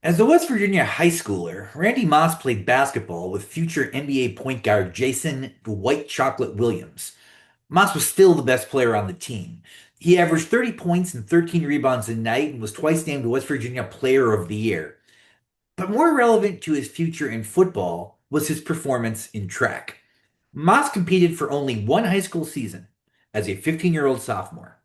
As a West Virginia high schooler, Randy Moss played basketball with future NBA point guard Jason White Chocolate Williams. Moss was still the best player on the team. He averaged 30 points and 13 rebounds a night and was twice named West Virginia Player of the Year. But more relevant to his future in football was his performance in track. Moss competed for only one high school season as a 15-year-old sophomore.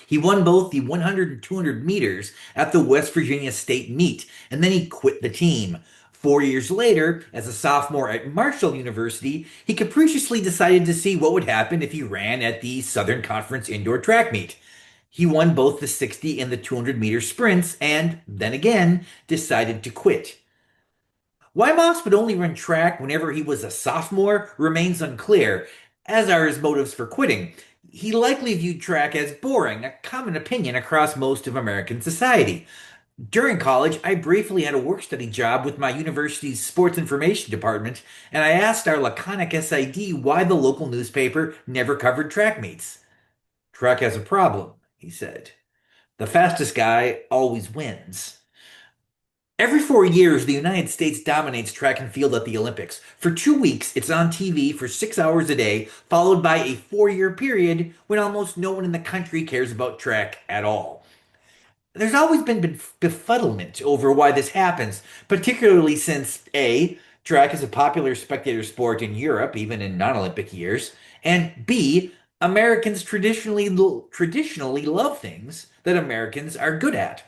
He won both the 100 and 200 meters at the West Virginia State meet, and then he quit the team. 4 years later, as a sophomore at Marshall University, he capriciously decided to see what would happen if he ran at the Southern Conference indoor track meet. He won both the 60 and the 200-meter sprints, and then again decided to quit. Why Moss would only run track whenever he was a sophomore remains unclear, as are his motives for quitting. He likely viewed track as boring, a common opinion across most of American society. During college, I briefly had a work-study job with my university's sports information department, and I asked our laconic SID why the local newspaper never covered track meets. Track has a problem, he said. The fastest guy always wins. Every 4 years, the United States dominates track and field at the Olympics. For 2 weeks, it's on TV for 6 hours a day, followed by a 4 year period when almost no one in the country cares about track at all. There's always been befuddlement over why this happens, particularly since A, track is a popular spectator sport in Europe, even in non-Olympic years, and B, Americans traditionally love things that Americans are good at.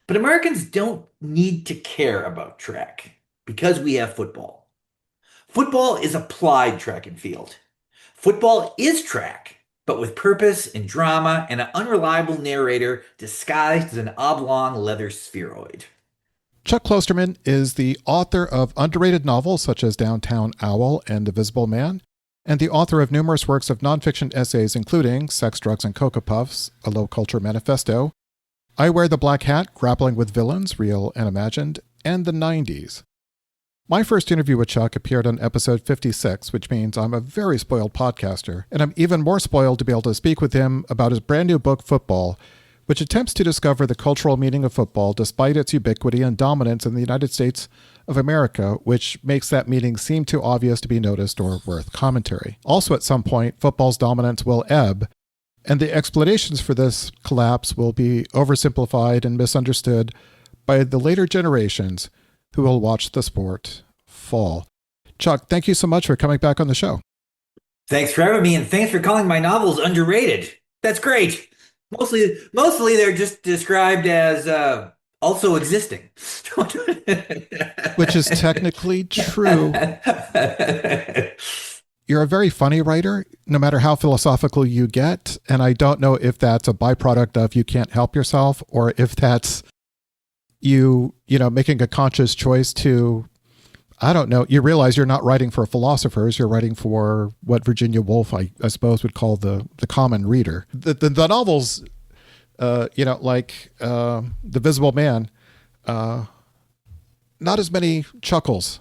But Americans don't need to care about track because we have football. Football is applied track and field. Football is track, but with purpose and drama and an unreliable narrator disguised as an oblong leather spheroid. Chuck Klosterman is the author of underrated novels such as Downtown Owl and The Visible Man, and the author of numerous works of nonfiction essays including Sex, Drugs, and Cocoa Puffs, A Low Culture Manifesto, I Wear the Black Hat, Grappling with Villains, Real and Imagined, and the 90s. My first interview with Chuck appeared on episode 56, which means I'm a very spoiled podcaster, and I'm even more spoiled to be able to speak with him about his brand new book, Football, which attempts to discover the cultural meaning of football despite its ubiquity and dominance in the United States of America, which makes that meaning seem too obvious to be noticed or worth commentary. Also, at some point, football's dominance will ebb, and the explanations for this collapse will be oversimplified and misunderstood by the later generations who will watch the sport fall. Chuck, thank you so much for coming back on the show. Thanks for having me, and thanks for calling my novels underrated. That's great. Mostly they're just described as also existing. Which is technically true. You're a very funny writer, no matter how philosophical you get. And I don't know if that's a byproduct of you can't help yourself or if that's you making a conscious choice to, I don't know, you realize you're not writing for philosophers, you're writing for what Virginia Woolf, I suppose, would call the common reader. The novels, like The Visible Man, not as many chuckles.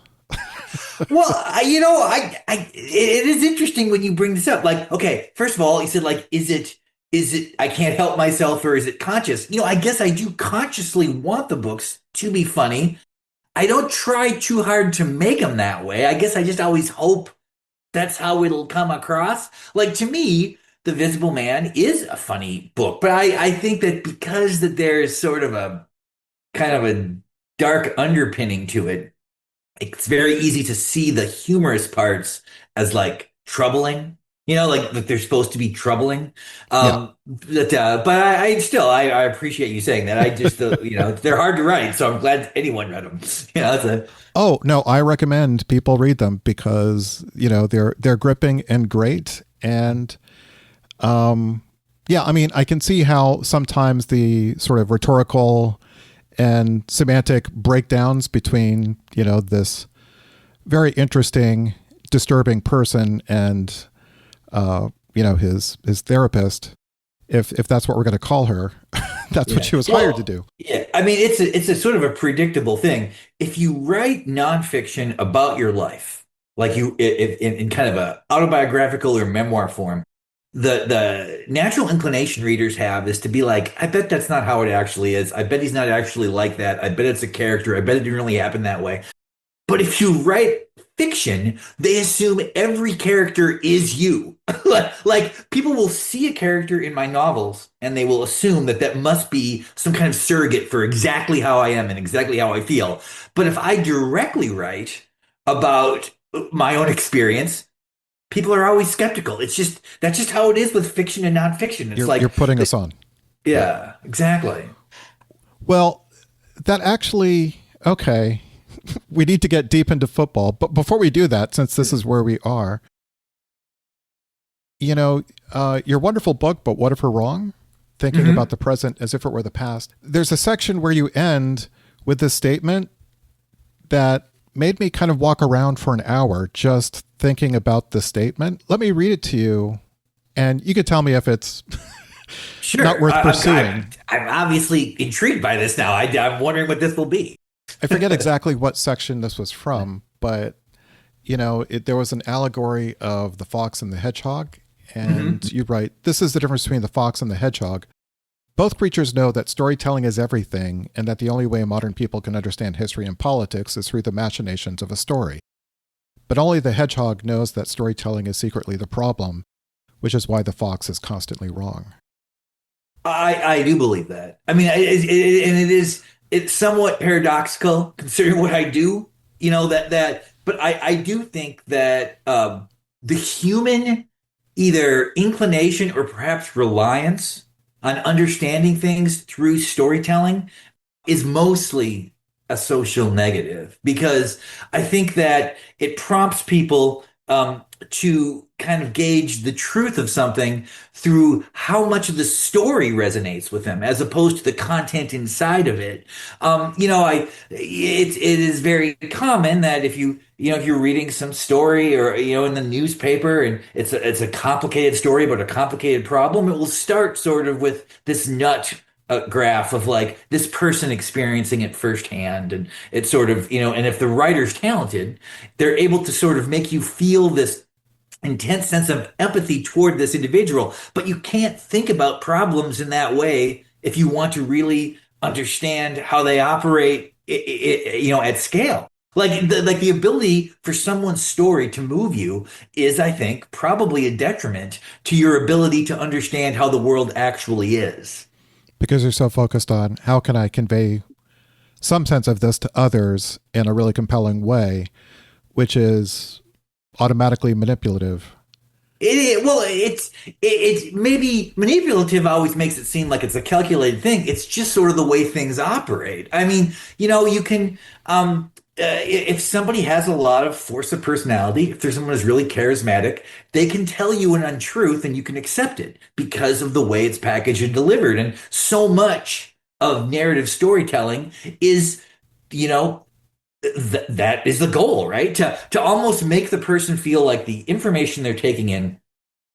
Well, it is interesting when you bring this up. Like, okay, first of all, you said, like, is it I can't help myself, or is it conscious? I guess I do consciously want the books to be funny. I don't try too hard to make them that way. I guess I just always hope that's how it'll come across. Like, to me, The Visible Man is a funny book, but I think that because that there's sort of a kind of a dark underpinning to it, it's very easy to see the humorous parts as like troubling, like they're supposed to be troubling. But I appreciate you saying that. I just, they're hard to write, so I'm glad anyone read them. Oh, no, I recommend people read them because, they're gripping and great. And, I can see how sometimes the sort of rhetorical and semantic breakdowns between, this very interesting, disturbing person and, his therapist, if that's what we're going to call her, that's what she was hired to do. Yeah. I mean, it's a sort of a predictable thing. If you write nonfiction about your life, like in kind of a autobiographical or memoir form, the natural inclination readers have is to be like, I bet that's not how it actually is. I bet he's not actually like that. I bet it's a character. I bet it didn't really happen that way. But if you write fiction, they assume every character is you. Like people will see a character in my novels and they will assume that that must be some kind of surrogate for exactly how I am and exactly how I feel. But if I directly write about my own experience, people are always skeptical. It's just that's just how it is with fiction and nonfiction. It's You're like, putting us on. Yeah. yeah, exactly. Well, that actually, okay. We need to get deep into football. But before we do that, since this is where we are, your wonderful book, But What If We're Wrong? Thinking about Hmm. the present as if it were the past. There's a section where you end with this statement that made me kind of walk around for an hour just thinking about the statement. Let me read it to you, and you could tell me if it's not Sure. worth pursuing. I'm obviously intrigued by this now. I'm wondering what this will be. I forget exactly what section this was from, but there was an allegory of the fox and the hedgehog, and Hmm. you write, "This is the difference between the fox and the hedgehog. Both creatures know that storytelling is everything, and that the only way modern people can understand history and politics is through the machinations of a story. But only the hedgehog knows that storytelling is secretly the problem, which is why the fox is constantly wrong." I do believe that. I mean, and it's somewhat paradoxical considering what I do. But I do think that the human either inclination or perhaps reliance on understanding things through storytelling is mostly a social negative because I think that it prompts people to kind of gauge the truth of something through how much of the story resonates with them, as opposed to the content inside of it. It is very common that if you're reading some story or in the newspaper and it's a complicated story about a complicated problem, it will start sort of with this nut a graph of like this person experiencing it firsthand. And it's sort of, and if the writer's talented, they're able to sort of make you feel this intense sense of empathy toward this individual. But you can't think about problems in that way if you want to really understand how they operate, at scale. Like the ability for someone's story to move you is, I think, probably a detriment to your ability to understand how the world actually is. Because you're so focused on how can I convey some sense of this to others in a really compelling way, which is automatically manipulative. It's maybe manipulative always makes it seem like it's a calculated thing. It's just sort of the way things operate. I mean, you can, if somebody has a lot of force of personality, if there's someone who's really charismatic, they can tell you an untruth and you can accept it because of the way it's packaged and delivered. And so much of narrative storytelling is, you know, that is the goal, right? To almost make the person feel like the information they're taking in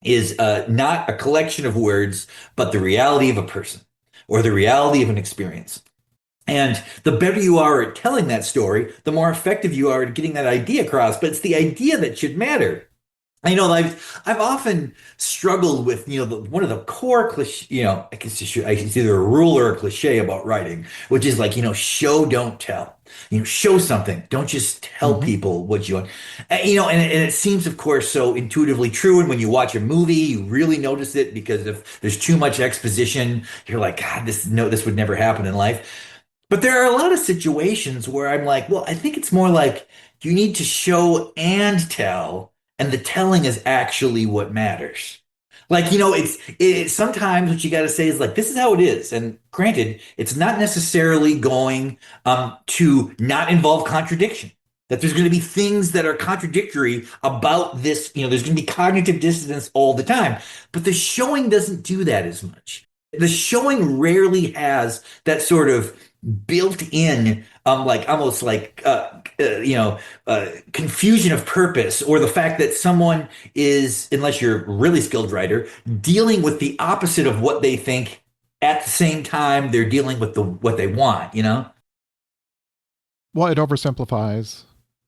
is not a collection of words, but the reality of a person or the reality of an experience. And the better you are at telling that story, the more effective you are at getting that idea across. But it's the idea that should matter. I've often struggled with one of the core cliche, I guess it's either a rule or a cliche about writing, which is like show don't tell. Show something, don't just tell Mm-hmm. people what you want. And it seems, of course, so intuitively true. And when you watch a movie, you really notice it because if there's too much exposition, you're like, God, this would never happen in life. But there are a lot of situations where I'm like, well, I think it's more like you need to show and tell, and the telling is actually what matters. Like, it's sometimes what you got to say is like, this is how it is. And granted, it's not necessarily going to not involve contradiction. That there's going to be things that are contradictory about this. There's going to be cognitive dissonance all the time. But the showing doesn't do that as much. The showing rarely has that sort of built in like almost like confusion of purpose, or the fact that someone is, unless you're a really skilled writer, dealing with the opposite of what they think at the same time they're dealing with what they want. Well, it oversimplifies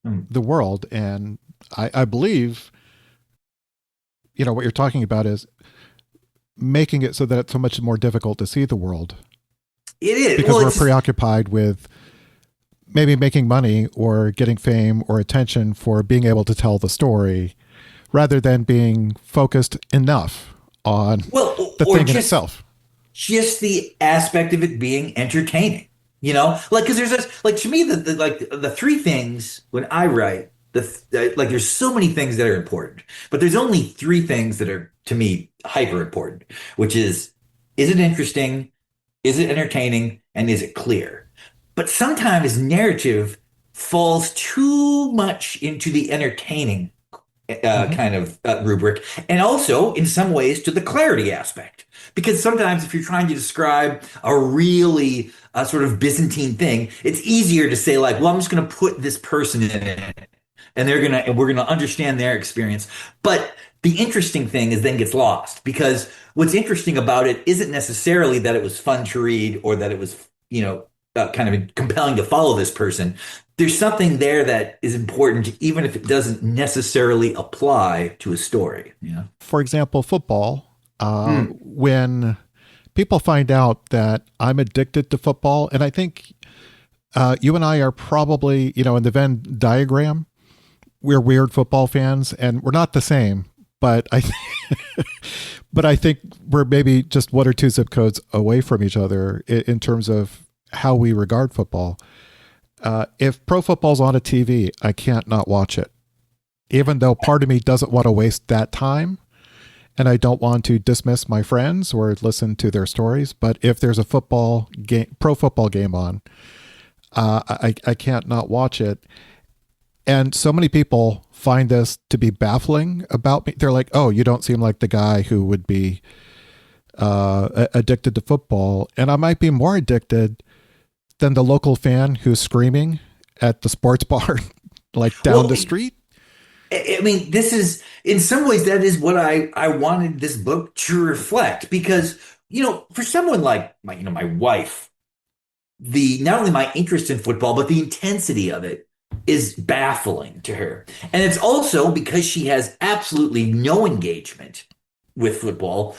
Hmm. the world. And I believe, what you're talking about is making it so that it's so much more difficult to see the world It is. because Well, we're it's just, preoccupied with maybe making money or getting fame or attention for being able to tell the story rather than being focused enough on well, the or thing in itself. just the aspect of it being entertaining, like because there's this, like to me the three things when I write like there's so many things that are important, but there's only three things that are to me hyper important, which is it interesting, is it entertaining, and is it clear? But sometimes narrative falls too much into the entertaining Hmm. kind of rubric, and also in some ways to the clarity aspect. Because sometimes if you're trying to describe a really sort of Byzantine thing, it's easier to say like, well, I'm just going to put this person in it, and we're gonna understand their experience. But the interesting thing is then gets lost because what's interesting about it isn't necessarily that it was fun to read or that it was, kind of compelling to follow this person. There's something there that is important, even if it doesn't necessarily apply to a story. Yeah. For example, football. Hmm. When people find out that I'm addicted to football, and I think you and I are probably, in the Venn diagram, we're weird football fans, and we're not the same. But but I think we're maybe just one or two zip codes away from each other in terms of how we regard football. If pro football's on a TV, I can't not watch it, even though part of me doesn't want to waste that time and I don't want to dismiss my friends or listen to their stories. But if there's a football game, pro football game on, I can't not watch it. And so many people find this to be baffling about me. They're like, "Oh, you don't seem like the guy who would be addicted to football," and I might be more addicted than the local fan who's screaming at the sports bar, like down Well, the street. I mean, this is in some ways that is what I wanted this book to reflect because, for someone like my wife, the not only my interest in football, but the intensity of it is baffling to her. And it's also because she has absolutely no engagement with football.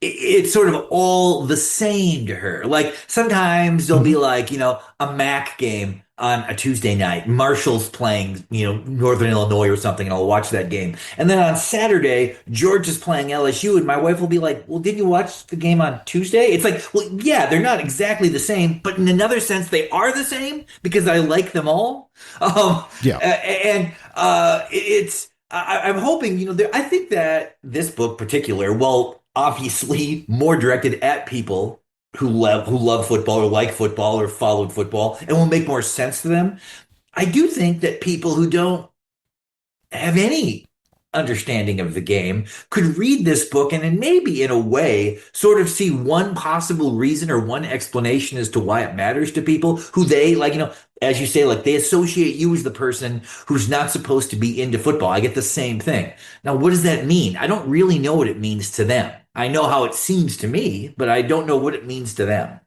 It's sort of all the same to her. Like sometimes there'll Hmm. be like, a MAC game on a Tuesday night. Marshall's playing, Northern Illinois or something, and I'll watch that game. And then on Saturday, George is playing LSU, and my wife will be like, well, did you watch the game on Tuesday? It's like, well, yeah, they're not exactly the same, but in another sense, they are the same because I like them all. Yeah. And I'm hoping, I think that this book particular, well, obviously more directed at people who love football or like football or followed football and will make more sense to them. I do think that people who don't have any understanding of the game could read this book and then maybe in a way sort of see one possible reason or one explanation as to why it matters to people who they like, as you say, like they associate you as the person who's not supposed to be into football. I get the same thing. Now, what does that mean? I don't really know what it means to them. I know how it seems to me, but I don't know what it means to them.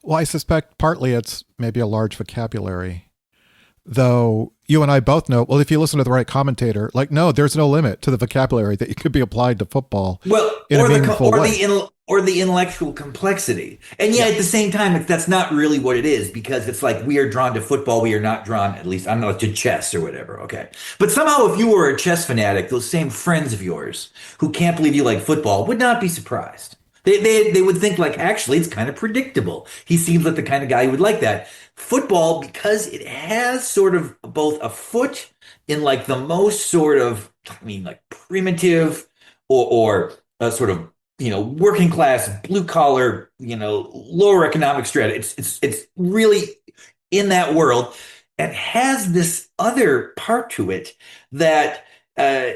Well, I suspect partly it's maybe a large vocabulary, though you and I both know, well, if you listen to the right commentator, like, no, there's no limit to the vocabulary that could be applied to football Well, in a meaningful way. or the intellectual complexity, and Yeah. yet at the same time, that's not really what it is because it's like we are drawn to football, we are not drawn, at least I'm not to chess or whatever. Okay, but somehow, if you were a chess fanatic, those same friends of yours who can't believe you like football would not be surprised. They would think like actually it's kind of predictable. He seems like the kind of guy who would like that. Football, because it has sort of both a foot in like the most sort of, I mean, like primitive or sort of, working class, blue collar, lower economic strata. It's really in that world and has this other part to it that uh,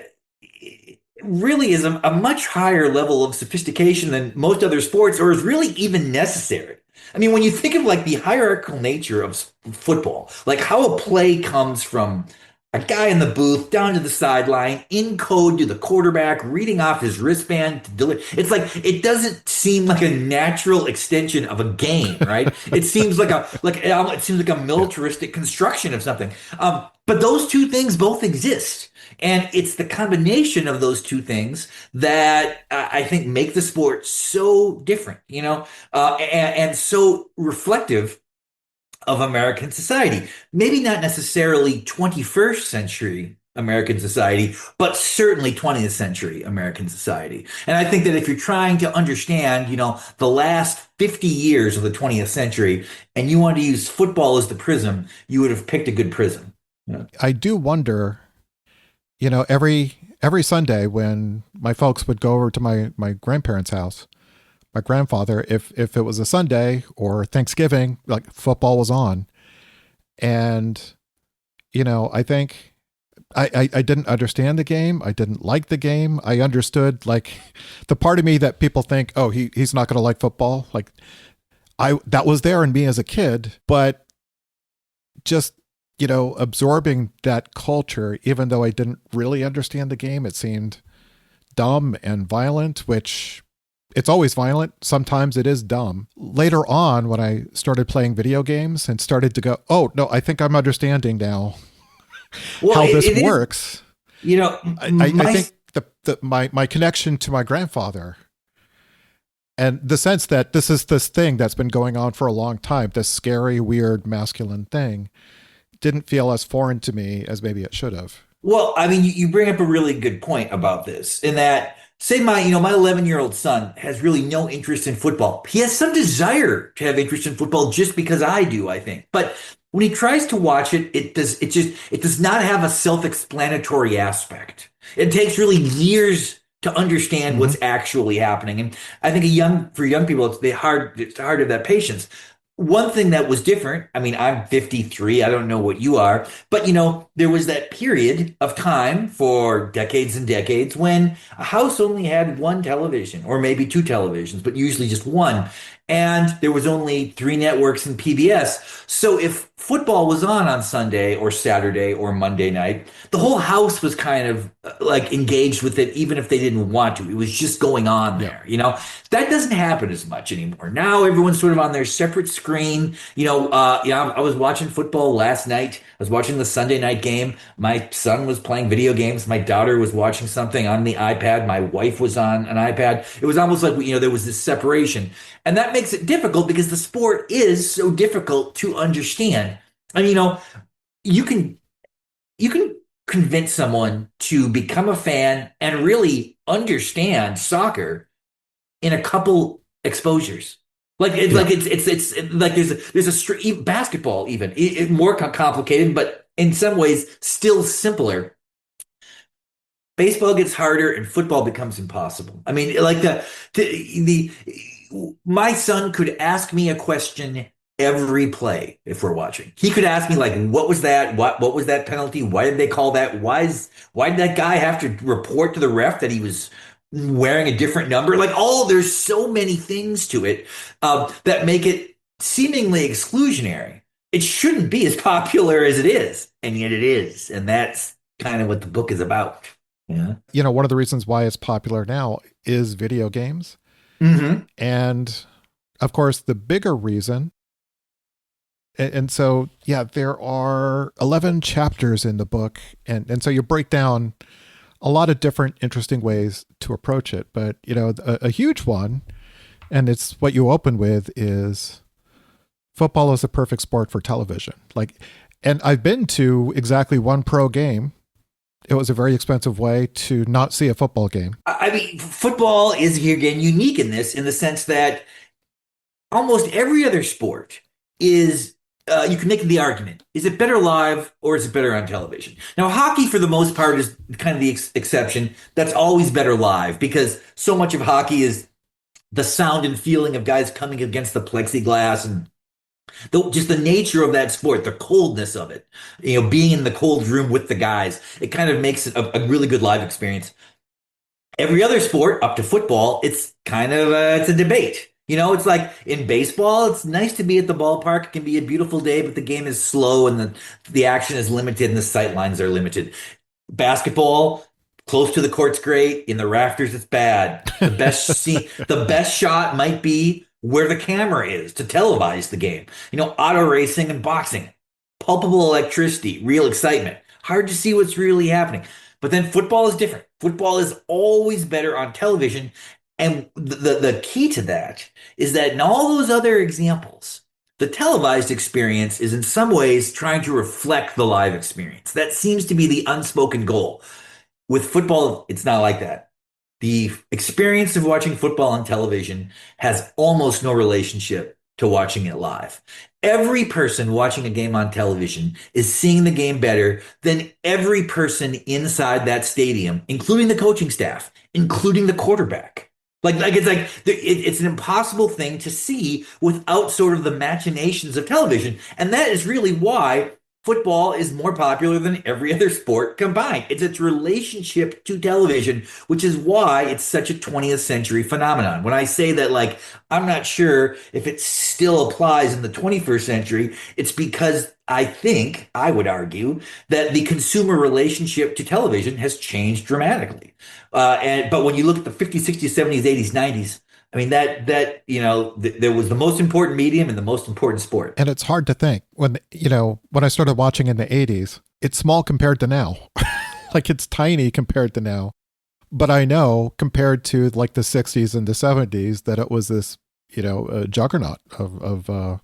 really is a much higher level of sophistication than most other sports or is really even necessary. I mean, when you think of like the hierarchical nature of football, like how a play comes from a guy in the booth down to the sideline, in code to the quarterback, reading off his wristband to deliver. It's like it doesn't seem like a natural extension of a game, right? It seems like it seems like a Yeah. militaristic construction of something. But those two things both exist. And it's the combination of those two things that I think make the sport so different, and so reflective of American society. Maybe not necessarily 21st century American society, but certainly 20th century American society. And I think that if you're trying to understand, the last 50 years of the 20th century and you want to use football as the prism, you would have picked a good prism. Yeah. I do wonder, every Sunday when my folks would go over to my grandparents' house, my grandfather, if it was a Sunday or Thanksgiving, like football was on. And, I think I didn't understand the game. I didn't like the game. I understood like the part of me that people think, oh, he's not going to like football. Like that was there in me as a kid, but just, absorbing that culture, even though I didn't really understand the game, it seemed dumb and violent, which it's always violent. Sometimes it is dumb. Later on, when I started playing video games and started to go, oh, no, I think I'm understanding now Well, how this it is, works. I my think my connection to my grandfather and the sense that this is this thing that's been going on for a long time, this scary, weird, masculine thing, didn't feel as foreign to me as maybe it should have. Well, I mean, you bring up a really good point about this in that, say my 11-year-old son has really no interest in football. He has some desire to have interest in football just because I do, I think. But when he tries to watch it, it does not have a self-explanatory aspect. It takes really years to understand Mm-hmm. what's actually happening. And I think for young people, it's hard to have that patience. One thing that was different, I mean, I'm 53, I don't know what you are, but there was that period of time for decades and decades when a house only had one television or maybe two televisions, but usually just one. And there was only three networks and PBS. So if football was on Sunday or Saturday or Monday night, the whole house was kind of like engaged with it, even if they didn't want to. It was just going on Yeah. there. That doesn't happen as much anymore. Now everyone's sort of on their separate screen. I was watching football last night. I was watching the Sunday night game. My son was playing video games. My daughter was watching something on the iPad. My wife was on an iPad. It was almost like, there was this separation. And that makes it difficult because the sport is so difficult to understand. And, you can you can convince someone to become a fan and really understand soccer in a couple exposures. Like it's Yeah. like it's like there's a basketball even more complicated, but in some ways still simpler. Baseball gets harder and football becomes impossible. I mean, like the my son could ask me a question every play if we're watching. He could ask me like, what was that? What was that penalty? Why did they call that? Why did that guy have to report to the ref that he was wearing a different number? Like, there's so many things to it that make it seemingly exclusionary. It shouldn't be as popular as it is, and yet it is, and that's kind of what the book is about. Yeah. One of the reasons why it's popular now is video games. Hmm. And of course, the bigger reason, and so, yeah, there are 11 chapters in the book. And so you break down a lot of different interesting ways to approach it. But, a huge one, and it's what you open with, is football is a perfect sport for television. And I've been to exactly one pro game. It was a very expensive way to not see a football game. I mean, football is again unique in the sense that almost every other sport is. You can make the argument: is it better live or is it better on television? Now, hockey, for the most part, is kind of the exception. That's always better live because so much of hockey is the sound and feeling of guys coming against the plexiglass and just the nature of that sport, the coldness of it, being in the cold room with the guys, it kind of makes it a really good live experience. Every other sport, up to football, it's kind of it's a debate. It's like in baseball, it's nice to be at the ballpark. It can be a beautiful day, but the game is slow and the action is limited and the sight lines are limited. Basketball, close to the court's great. In the rafters, it's bad. The best shot might be where the camera is to televise the game. Auto racing and boxing, palpable electricity, real excitement. hard to see what's really happening. But then football is different. Football is always better on television. And the key to that is that in all those other examples, the televised experience is in some ways trying to reflect the live experience. That seems to be the unspoken goal. With football, it's not like that. The experience of watching football on television has almost no relationship to watching it live. Every person watching a game on television is seeing the game better than every person inside that stadium, including the coaching staff, including the quarterback. It's an impossible thing to see without sort of the machinations of television. And that is really why football is more popular than every other sport combined. It's its relationship to television, which is why it's such a 20th century phenomenon. When I say that, like, I'm not sure if it still applies in the 21st century, it's because I think, I would argue, that the consumer relationship to television has changed dramatically. But when you look at the 50s, 60s, 70s, 80s, 90s, I mean, there was the most important medium and the most important sport. And it's hard to think when I started watching in the 80s, it's small compared to now. Like it's tiny compared to now. But I know compared to like the 60s and the 70s that it was this, juggernaut of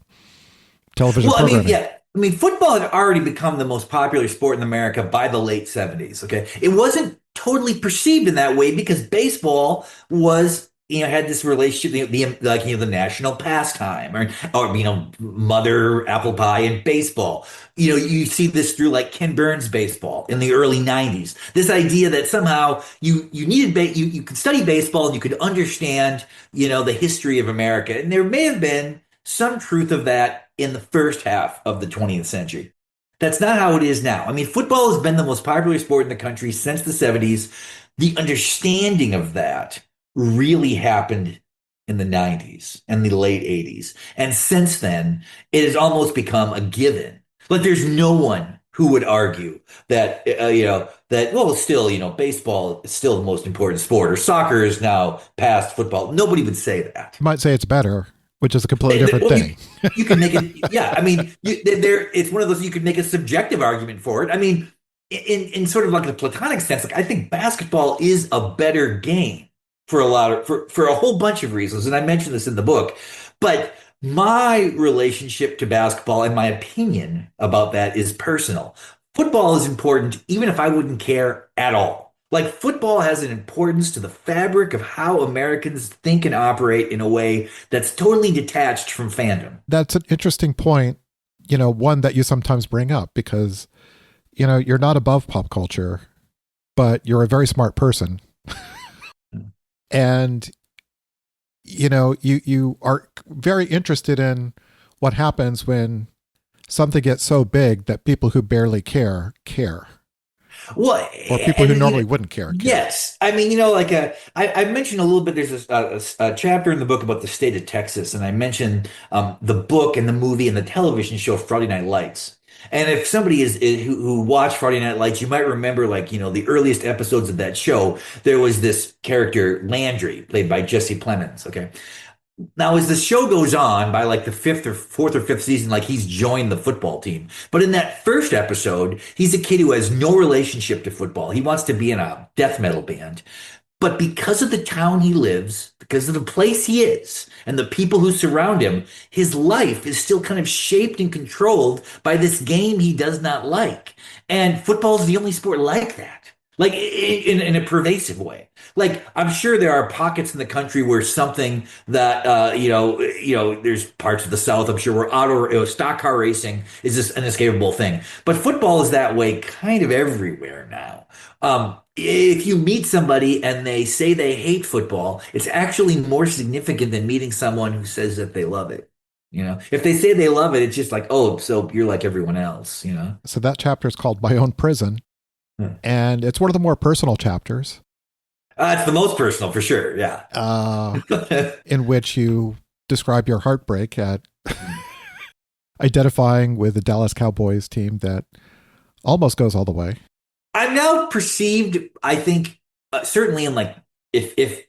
television Well, I mean, programming. yeah. I mean, football had already become the most popular sport in America by the late 70s. Okay. It wasn't totally perceived in that way because baseball was, had this relationship, the national pastime or mother apple pie and baseball. You see this through like Ken Burns baseball in the early 90s. This idea that somehow you needed, you could study baseball and you could understand, the history of America. And there may have been some truth of that in the first half of the 20th century. That's not how it is now. I mean, football has been the most popular sport in the country since the 70s. The understanding of that really happened in the 90s and the late 80s. And since then, it has almost become a given. Like there's no one who would argue that, well, still, baseball is still the most important sport or soccer is now past football. Nobody would say that. You might say it's better, which is a completely different Well, thing. you can make it, yeah. I mean, it's one of those you could make a subjective argument for it. I mean, in sort of like the platonic sense, like I think basketball is a better game for a whole bunch of reasons, and I mentioned this in the book. But my relationship to basketball and my opinion about that is personal. Football is important, even if I wouldn't care at all. Like football has an importance to the fabric of how Americans think and operate in a way that's totally detached from fandom. That's an interesting point, one that you sometimes bring up because, you're not above pop culture, but you're a very smart person. And, you are very interested in what happens when something gets so big that people who barely care. Well, Or people who normally wouldn't care. yes. I mean, I mentioned a little bit, there's a chapter in the book about the state of Texas, and I mentioned the book and the movie and the television show Friday Night Lights. And if somebody who watched Friday Night Lights, you might remember, like, the earliest episodes of that show, there was this character, Landry, played by Jesse Plemons. Okay. Now, as the show goes on, by like the fourth or fifth season, like he's joined the football team. But in that first episode, he's a kid who has no relationship to football. He wants to be in a death metal band. But because of the town he lives, because of the place he is, and the people who surround him, his life is still kind of shaped and controlled by this game he does not like. And football is the only sport like that, like in a pervasive way. Like I'm sure there are pockets in the country where something that there's parts of the South, I'm sure, where stock car racing is just an inescapable thing. But football is that way kind of everywhere now. If you meet somebody and they say they hate football, it's actually more significant than meeting someone who says that they love it. If they say they love it, it's just like, oh, so you're like everyone else. So that chapter is called My Own Prison. And it's one of the more personal chapters. It's the most personal for sure. Yeah. In which you describe your heartbreak at identifying with the Dallas Cowboys team that almost goes all the way. I'm now perceived, I think, certainly in like, if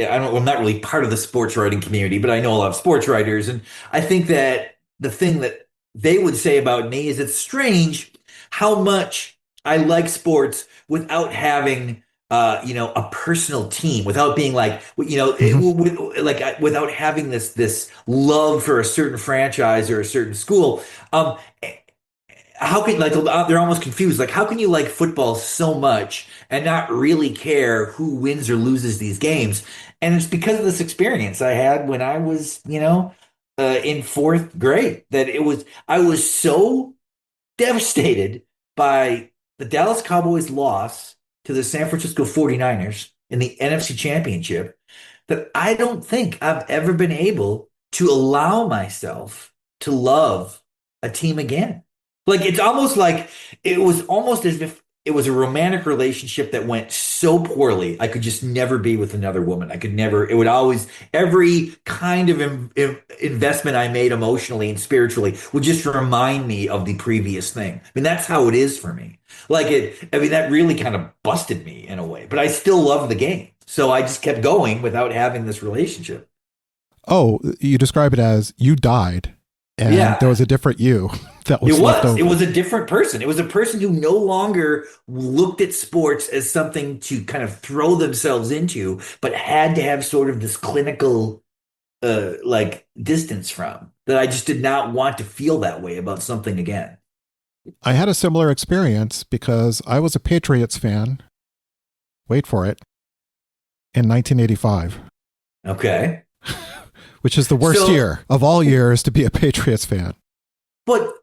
I'm not really part of the sports writing community, but I know a lot of sports writers. And I think that the thing that they would say about me is it's strange how much I like sports without having a personal team, without being like, Mhm. without having this love for a certain franchise or a certain school. Um, how can like they're almost confused. Like, how can you like football so much and not really care who wins or loses these games? And it's because of this experience I had when I was, in fourth grade that I was so devastated by the Dallas Cowboys loss to the San Francisco 49ers in the NFC Championship that I don't think I've ever been able to allow myself to love a team again. Like it's almost like it was almost as if it was a romantic relationship that went so poorly. I could just never be with another woman. I could never, it would always, every kind of investment I made emotionally and spiritually would just remind me of the previous thing. I mean, that's how it is for me. I mean, that really kind of busted me in a way, but I still love the game. So I just kept going without having this relationship. Oh, you describe it as you died and there Yeah, was a different you that it was left was. It over. was a different person. It was a person who no longer looked at sports as something to kind of throw themselves into, but had to have sort of this clinical like distance from that I just did not want to feel that way about something again. I had a similar experience because I was a Patriots fan, wait for it, in 1985, Okay. which is the worst So, year of all years to be a Patriots fan. but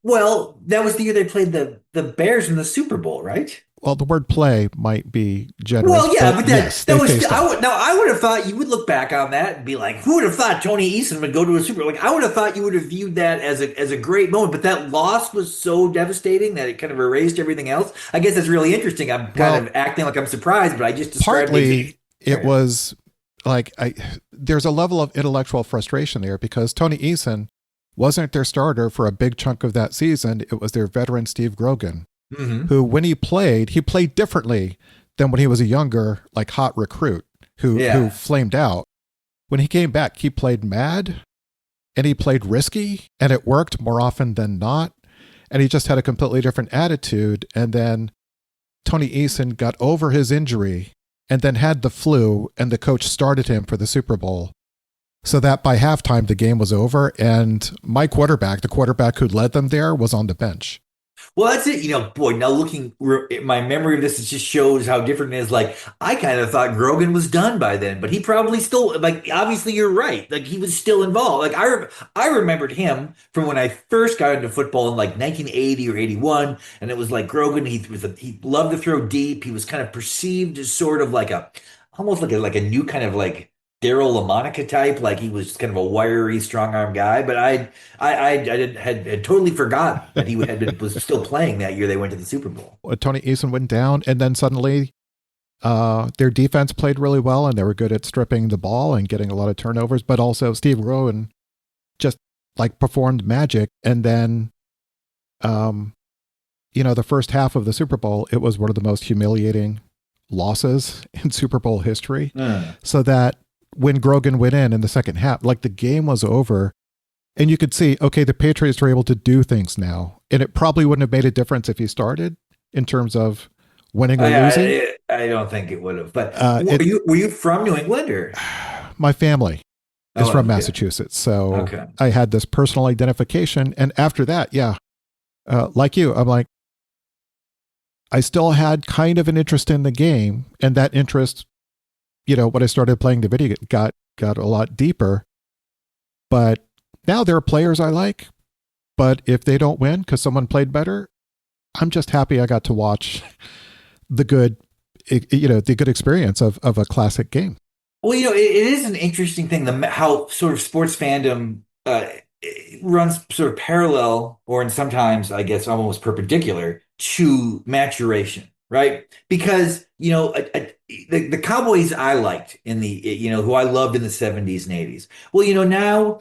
well, that was the year they played the Bears in the Super Bowl, right? Well, the word play might be generous, Well, yeah, but but yes, that they was faced I off. would now I would have thought you would look back on that and be like, who would have thought Tony Eason would go to a Super Bowl? Like I would have thought you would have viewed that as a great moment, but that loss was so devastating that it kind of erased everything else. I guess that's really interesting. I'm kind Well, of acting like I'm surprised, but I just described the exact partly it scenario. was like there's a level of intellectual frustration there because Tony Eason wasn't their starter for a big chunk of that season. It was their veteran Steve Grogan, Hmm. who when he played differently than when he was a younger, like hot recruit who Yeah. flamed out. When he came back, he played mad and he played risky and it worked more often than not. And he just had a completely different attitude. And then Tony Eason got over his injury and then had the flu, and the coach started him for the Super Bowl. So that by halftime, the game was over, and my quarterback, the quarterback who led them there, was on the bench. Well, that's it. Boy, now my memory of this it just shows how different it is. Like, I kind of thought Grogan was done by then, but he probably still, like, obviously you're right. Like, he was still involved. I remembered him from when I first got into football in like 1980 or 81. And it was like Grogan, he loved to throw deep. He was kind of perceived as sort of like almost like a new kind of like Daryl LaMonica type. Like, he was kind of a wiry, strong arm guy. But had totally forgotten that was still playing that year they went to the Super Bowl. Tony Eason went down, and then suddenly their defense played really well, and they were good at stripping the ball and getting a lot of turnovers. But also Steve Rowan just like performed magic, and then um, the first half of the Super Bowl, it was one of the most humiliating losses in Super Bowl history. Hmm. So that when Grogan went in the second half, like the game was over, and you could see, okay, the Patriots are able to do things now, and it probably wouldn't have made a difference if he started in terms of winning or losing. I don't think it would have. But It were you from New England or? My family is Oh, from okay, Massachusetts, so okay. I had this personal identification, and after that, yeah, like you, I'm like, I still had kind of an interest in the game, and that interest, when I started playing the video, got a lot deeper. But now there are players I like, but if they don't win because someone played better, I'm just happy I got to watch the good, the good experience of a classic game. Well, it is an interesting thing how sort of sports fandom runs sort of parallel, or in sometimes I guess almost perpendicular to maturation, right? Because the Cowboys I liked in the who I loved in the 70s and 80s. Well, now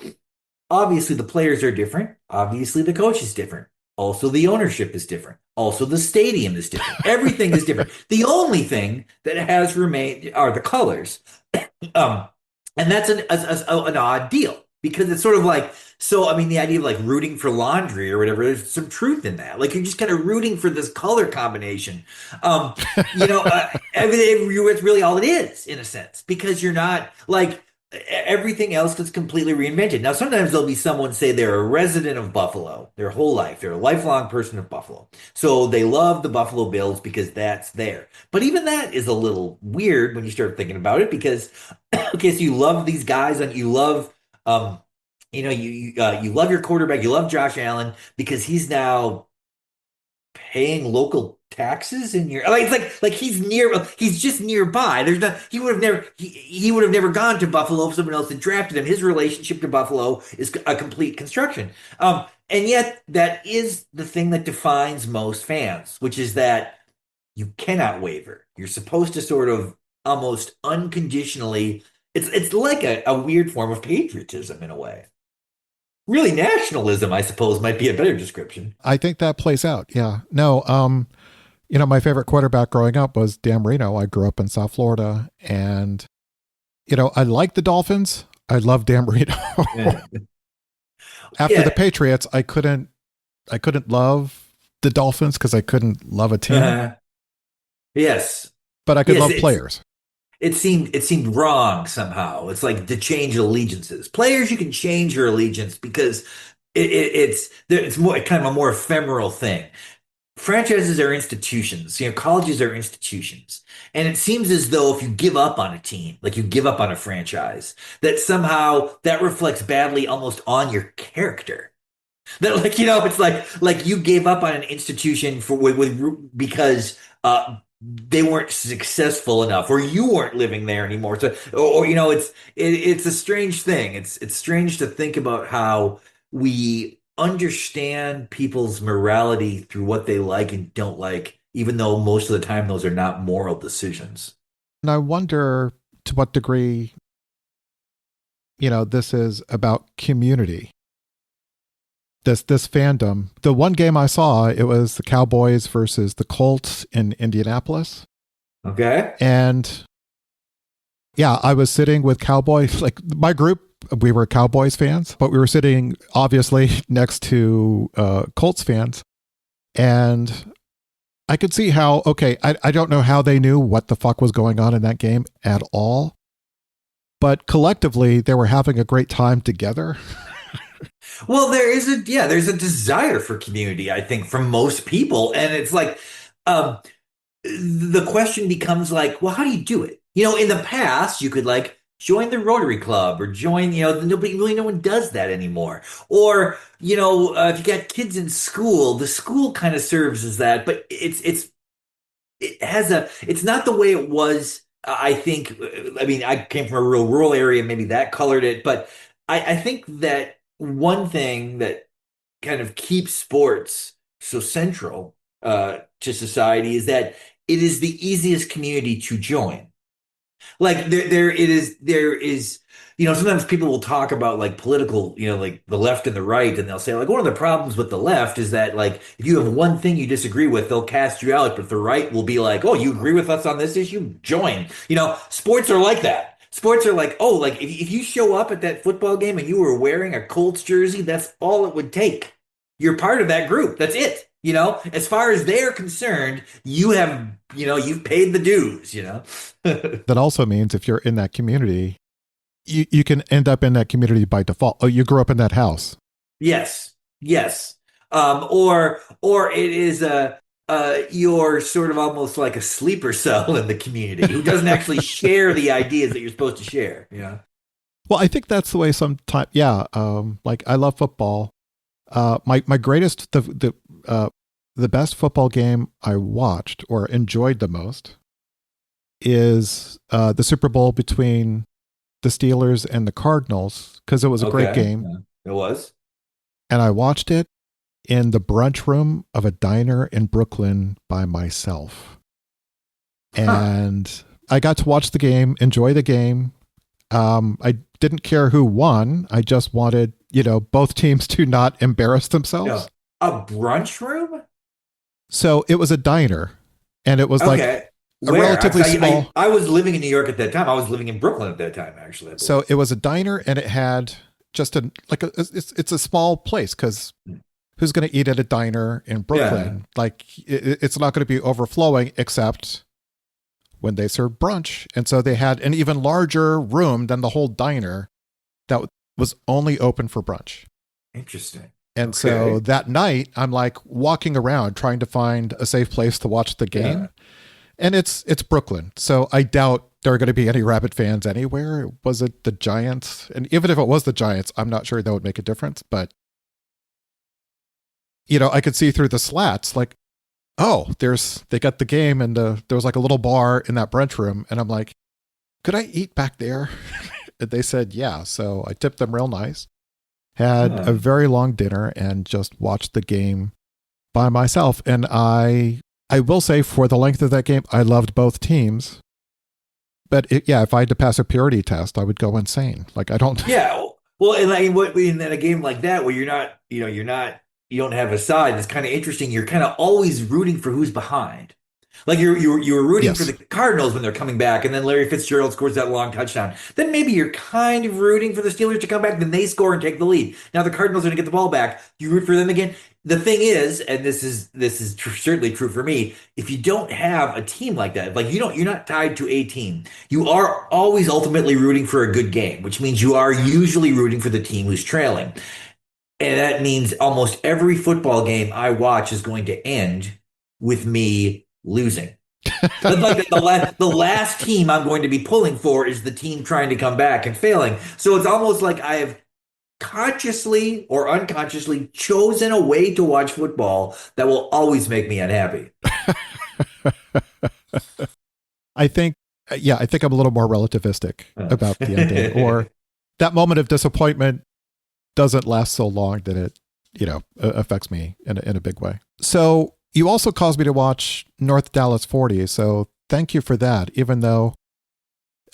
obviously the players are different. Obviously the coach is different. Also the ownership is different. Also the stadium is different. Everything is different. The only thing that has remained are the colors. Um, and that's an odd deal because it's sort of like So, I mean, the idea of like rooting for laundry or whatever, there's some truth in that. Like you're just kind of rooting for this color combination. Um, I mean, it's really all it is in a sense, because you're not like everything else gets completely reinvented. Now, sometimes there'll be someone say they're a resident of Buffalo their whole life. They're a lifelong person of Buffalo. So they love the Buffalo Bills because that's there. But even that is a little weird when you start thinking about it because, okay, so you love these guys and you love, um, you love your quarterback. You love Josh Allen because he's now paying local taxes in your like it's like he's just nearby. There's not he would have never gone to Buffalo if someone else had drafted him. His relationship to Buffalo is a complete construction. And yet that is the thing that defines most fans, which is that you cannot waver. You're supposed to sort of almost unconditionally. It's like a weird form of patriotism in a way. Really, nationalism, I suppose, might be a better description. I think that plays out. Yeah. No, my favorite quarterback growing up was Dan Marino. I grew up in South Florida and, I like the Dolphins. I love Dan Marino. Yeah. After the Yeah. Patriots, I couldn't love the Dolphins because I couldn't love a team, Yes. but I could Yes, love players. it seemed wrong somehow. It's like to change allegiances. Players, you can change your allegiance because it's more kind of a more ephemeral thing. Franchises are institutions. Colleges are institutions. And it seems as though if you give up on a team, like you give up on a franchise, that somehow that reflects badly almost on your character. That like it's like you gave up on an institution because they weren't successful enough, or you weren't living there anymore. So, it's a strange thing. It's strange to think about how we understand people's morality through what they like and don't like, even though most of the time those are not moral decisions. And I wonder to what degree, this is about community. This fandom. The one game I saw, it was the Cowboys versus the Colts in Indianapolis. Okay. And yeah, I was sitting with Cowboys, like my group, we were Cowboys fans, but we were sitting obviously next to Colts fans. And I could see how, okay, I don't know how they knew what the fuck was going on in that game at all. But collectively, they were having a great time together. Well, there's a desire for community, I think, from most people. And it's like, um, the question becomes like, well, how do you do it? In the past, you could like join the Rotary Club or join, no one does that anymore. Or, if you got kids in school, the school kind of serves as that, but it's not the way it was. I think, I mean, I came from a real rural area, maybe that colored it, but I think that one thing that kind of keeps sports so central to society is that it is the easiest community to join. Like there is, sometimes people will talk about like political, like the left and the right, and they'll say like one of the problems with the left is that like if you have one thing you disagree with, they'll cast you out, but the right will be like, oh, you agree with us on this issue? Join. Sports are like that. Sports are like, oh, like if you show up at that football game and you were wearing a Colts jersey, that's all it would take. You're part of that group. That's it. As far as they're concerned, you've paid the dues. That also means if you're in that community, you can end up in that community by default. Oh, you grew up in that house. Yes, yes. Or it is you're sort of almost like a sleeper cell in the community who doesn't actually share the ideas that you're supposed to share. Well, I think that's the way sometimes. Yeah, like I love football. My greatest the best football game I watched or enjoyed the most is the Super Bowl between the Steelers and the Cardinals because it was a great Okay. game, Yeah, it was. and I watched it in the brunch room of a diner in Brooklyn by myself. Huh. And I got to watch the game, enjoy the game. I didn't care who won. I just wanted, both teams to not embarrass Yeah. themselves. A brunch room? So it was a diner, and it was like Okay. a Where? relatively I, small. I was living in New York at that time. I was living in Brooklyn at that time, actually, I So believe. it was a diner, and it had just a like a it's a small place because who's going to eat at a diner in Yeah. Brooklyn? Like it's not going to be overflowing except when they serve brunch. And so they had an even larger room than the whole diner that was only open for brunch. Interesting. And so Okay. that night, I'm like walking around trying to find a safe place to watch the Yeah. game. And it's Brooklyn. So I doubt there are going to be any Rabbit fans anywhere. Was it the Giants? And even if it was the Giants, I'm not sure that would make a difference. But, I could see through the slats, like, oh, they got the game and there was like a little bar in that brunch room. And I'm like, could I eat back there? And they said, yeah. So I tipped them real nice, had a Huh. very long dinner and just watched the game by myself. And I will say for the length of that game, I loved both teams. But yeah, if I had to pass a purity test, I would go insane. Like I don't. Yeah. Well, and like what in a game like that where you don't have a side, it's kind of interesting. You're kind of always rooting for who's behind. Like you were rooting for the Yes. Cardinals when they're coming back, and then Larry Fitzgerald scores that long touchdown. Then maybe you're kind of rooting for the Steelers to come back, then they score and take the lead. Now the Cardinals are going to get the ball back. You root for them again. The thing is, and this is certainly true for me, if you don't have a team like that, like you're not tied to a team. You are always ultimately rooting for a good game, which means you are usually rooting for the team who's trailing. And that means almost every football game I watch is going to end with me losing. But like the last team I'm going to be pulling for is the team trying to come back and failing. So it's almost like I have consciously or unconsciously chosen a way to watch football that will always make me unhappy. I think, yeah, I think I'm a little more relativistic Uh, about the ending, or that moment of disappointment doesn't last so long that it, affects me in a big way. So you also caused me to watch North Dallas 40. So thank you for that, even though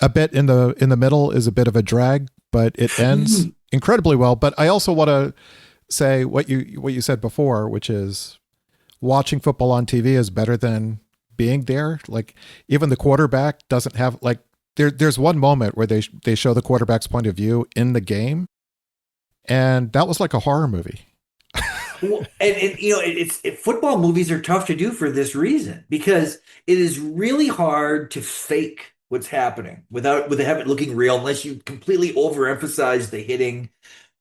a bit in the middle is a bit of a drag, but it ends incredibly well. But I also want to say what you said before, which is watching football on TV is better than being there. Like even the quarterback doesn't have like there's one moment where they show the quarterback's point of view in the game, and that was like a horror movie. Well, and football movies are tough to do for this reason because it is really hard to fake what's happening without it looking real unless you completely overemphasize the hitting,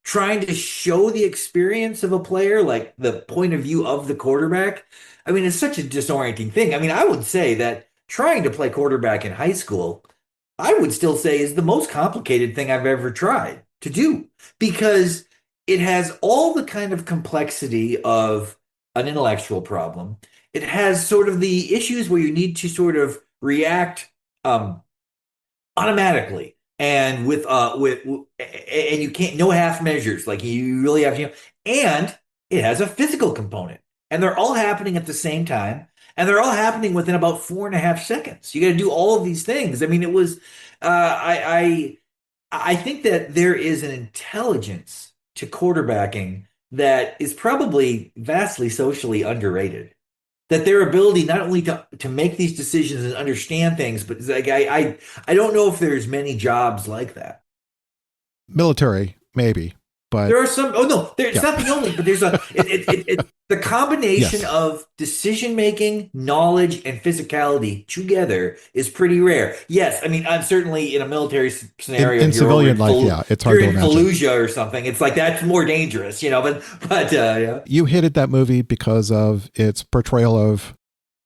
trying to show the experience of a player, like the point of view of the quarterback. I mean, it's such a disorienting thing. I mean, I would say that trying to play quarterback in high school, I would still say is the most complicated thing I've ever tried to do because it has all the kind of complexity of an intellectual problem. It has sort of the issues where you need to sort of react um, automatically and with and you can't no half measures like you really have to and it has a physical component and they're all happening at the same time and they're all happening within about 4.5 seconds. You got to do all of these things. I mean it was I think that there is an intelligence to quarterbacking that is probably vastly socially underrated, that their ability not only to make these decisions and understand things, but it's like I don't know if there's many jobs like that. Military, maybe, but There are some. Oh no, it's yeah, not the only, but there's the combination yes. of decision making, knowledge, and physicality together is pretty rare. Yes, I mean I'm certainly in a military scenario. In If you're over civilian in life, yeah, it's if hard you're to in imagine. Fallujah or something, it's like that's more dangerous, you know. But yeah. You hated that movie because of its portrayal of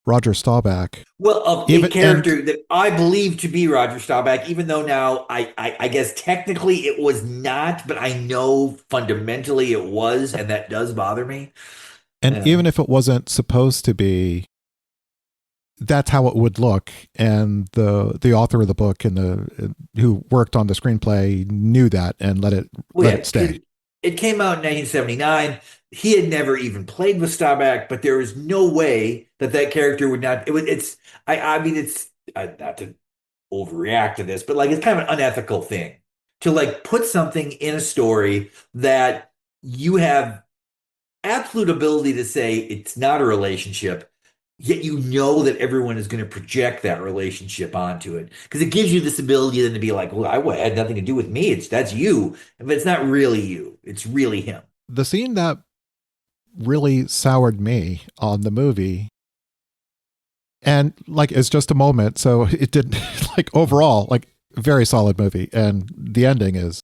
Roger Staubach. Well, of a Even and character that I believe to be Roger Staubach, even though now I guess technically it was not, but I know fundamentally it was, and that does bother me. and Yeah. even if it wasn't supposed to be, that's how it would look. And the author of the book and the who worked on the screenplay knew that and Well, let yeah, it stay. it came out in 1979. He had never even played with Staubach, but there was no way that that character would not. It would. I mean, it's not to overreact to this, but like it's kind of an unethical thing to like put something in a story that you have absolute ability to say it's not a relationship. yet you know that everyone is going to project that relationship onto it because it gives you this ability then to be like, well, I had nothing to do with me. That's you, but it's not really you. It's really him. The scene that really soured me on the movie, and like it's just a moment, so it didn't like overall, like very solid movie, and the ending is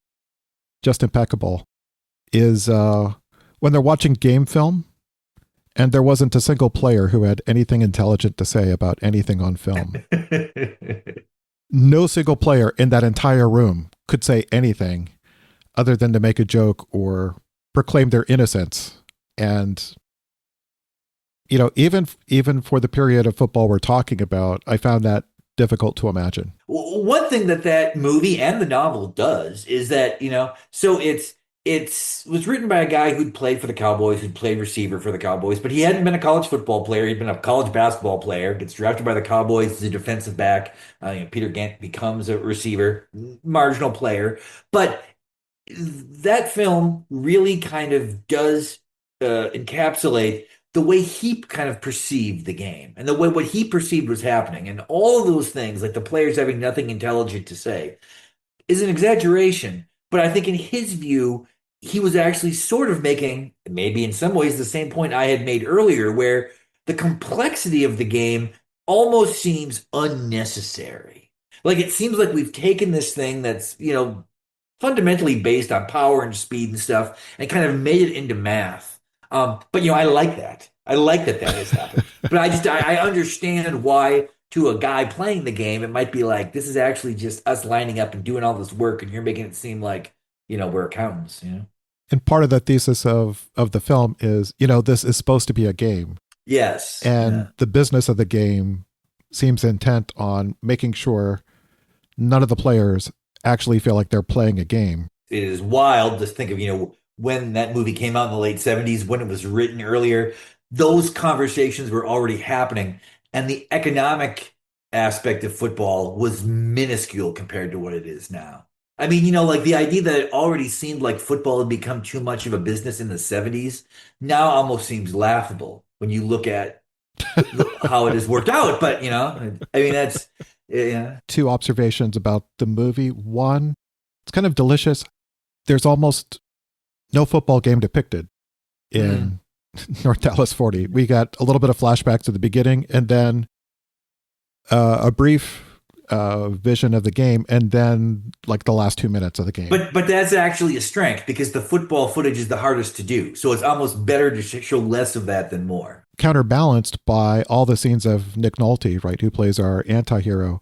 just impeccable, is when they're watching game film and there wasn't a single player who had anything intelligent to say about anything on film. No single player in that entire room could say anything other than to make a joke or proclaim their innocence. And even for the period of football we're talking about, I found that difficult to imagine. One thing that that movie and the novel does is that, so it's was written by a guy who'd played for the Cowboys, who'd played receiver for the Cowboys, but he hadn't been a college football player. He'd been a college basketball player, gets drafted by the Cowboys as a defensive back. Peter Gant becomes a receiver, marginal player. But that film really kind of does encapsulate the way he kind of perceived the game and the way what he perceived was happening and all of those things, like the players having nothing intelligent to say, is an exaggeration. But I think in his view, he was actually sort of making, maybe in some ways, the same point I had made earlier, where the complexity of the game almost seems unnecessary. Like it seems like we've taken this thing that's, fundamentally based on power and speed and stuff and kind of made it into math. But I like that. I like that that has happened. But I understand why to a guy playing the game, it might be like, this is actually just us lining up and doing all this work, and you're making it seem like, we're accountants. And part of the thesis of the film is, this is supposed to be a game. Yes. And Yeah. the business of the game seems intent on making sure none of the players actually feel like they're playing a game. It is wild to think of, when that movie came out in the late 70s, when it was written earlier, those conversations were already happening. And the economic aspect of football was minuscule compared to what it is now. I mean, like the idea that it already seemed like football had become too much of a business in the 70s now almost seems laughable when you look at how it has worked out. But, I mean, that's, yeah. Two observations about the movie. One, it's kind of delicious. There's almost no football game depicted in North Dallas 40. We got a little bit of flashbacks to the beginning and then a brief vision of the game and then like the last 2 minutes of the game. But that's actually a strength because the football footage is the hardest to do. So it's almost better to show less of that than more. Counterbalanced by all the scenes of Nick Nolte, right, who plays our anti-hero,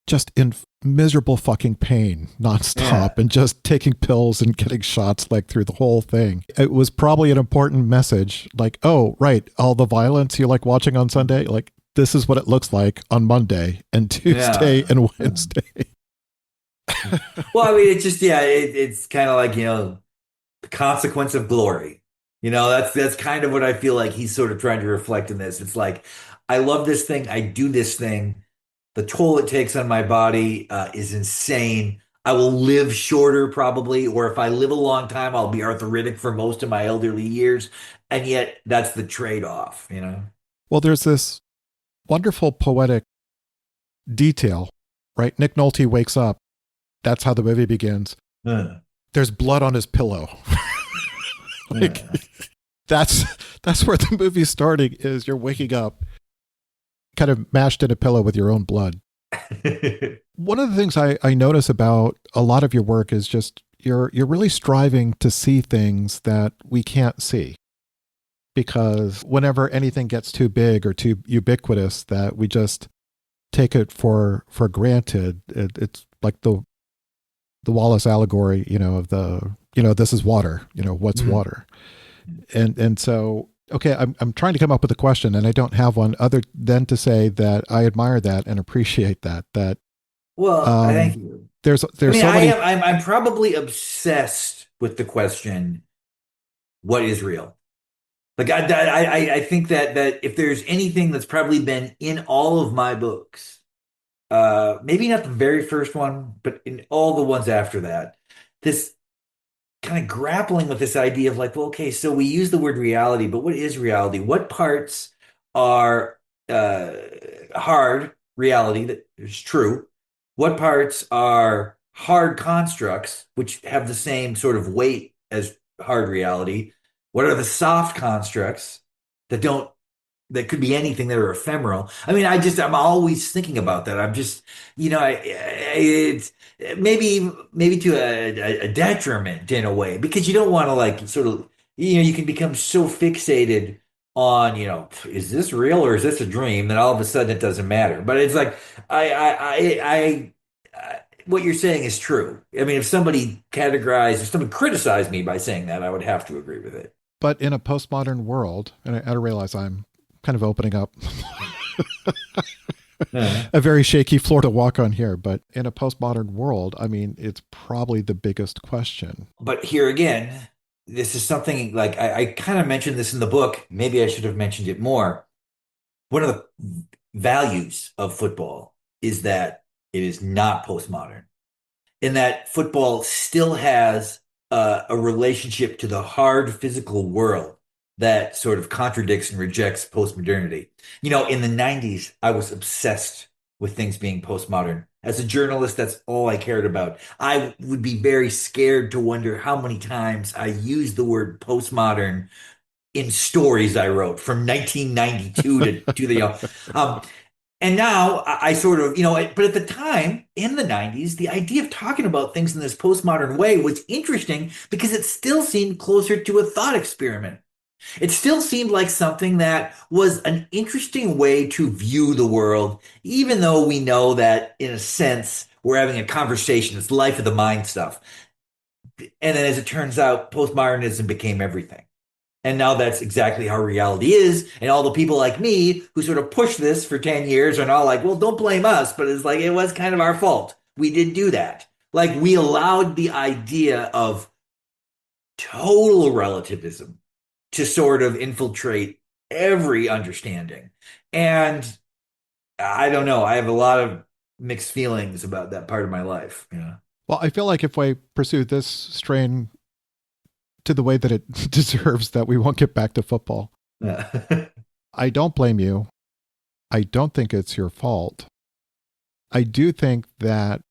just in miserable fucking pain nonstop Yeah. and just taking pills and getting shots like through the whole thing. It was probably an important message. Like, oh, right, all the violence you like watching on Sunday, like this is what it looks like on Monday and Tuesday Yeah. and Wednesday. Well, I mean, it's just, yeah, it's kind of like, the consequence of glory. That's kind of what I feel like he's sort of trying to reflect in this. It's like, I love this thing. I do this thing. The toll it takes on my body is insane. I will live shorter probably, or if I live a long time, I'll be arthritic for most of my elderly years. And yet that's the trade-off. Well, there's this wonderful poetic detail, right? Nick Nolte wakes up. That's how the movie begins. Uh, There's blood on his pillow. Like uh. that's where the movie's starting is you're waking up kind of mashed in a pillow with your own blood. One of the things I notice about a lot of your work is just you're really striving to see things that we can't see. Because whenever anything gets too big or too ubiquitous that we just take it for granted, it's like the Wallace allegory, of the, this is water, what's water? And so, okay, I'm trying to come up with a question and I don't have one other than to say that I admire that and appreciate that. Well, I thank you. There's I mean, so many. I'm probably obsessed with the question, what is real? Like I think that if there's anything that's probably been in all of my books, maybe not the very first one, but in all the ones after that, this kind of grappling with this idea of like, well, okay, so we use the word reality, but what is reality? What parts are uh, hard reality that is true? What parts are hard constructs, which have the same sort of weight as hard reality? What are the soft constructs that don't that could be anything that are ephemeral? I mean, I'm always thinking about that. I'm just, it's maybe to a detriment in a way because you don't want to like sort of, you can become so fixated on, is this real or is this a dream? Then all of a sudden it doesn't matter. But it's like, what you're saying is true. I mean, if someone criticized me by saying that, I would have to agree with it. But in a postmodern world, and I realize I'm kind of opening up Yeah. a very shaky floor to walk on here, but in a postmodern world, I mean, it's probably the biggest question. But here again, this is something like I kind of mentioned this in the book. Maybe I should have mentioned it more. One of the values of football is that it is not postmodern, in that football still has a relationship to the hard physical world that sort of contradicts and rejects postmodernity. In the 90s, I was obsessed with things being postmodern. As a journalist, that's all I cared about. I would be very scared to wonder how many times I used the word postmodern in stories I wrote from 1992 to um, and now I sort of, but at the time in the 90s, the idea of talking about things in this postmodern way was interesting because it still seemed closer to a thought experiment. It still seemed like something that was an interesting way to view the world, even though we know that in a sense, we're having a conversation. It's life of the mind stuff. And then as it turns out, postmodernism became everything. And now that's exactly how reality is. And all the people like me who sort of pushed this for 10 years are now like, well, don't blame us. But it's like, it was kind of our fault. We did do that. Like, we allowed the idea of total relativism to sort of infiltrate every understanding. And I don't know. I have a lot of mixed feelings about that part of my life. Yeah. Well, I feel like if I pursue this strain to the way that it deserves, that we won't get back to football. Yeah. I don't blame you. I don't think it's your fault. I do think that,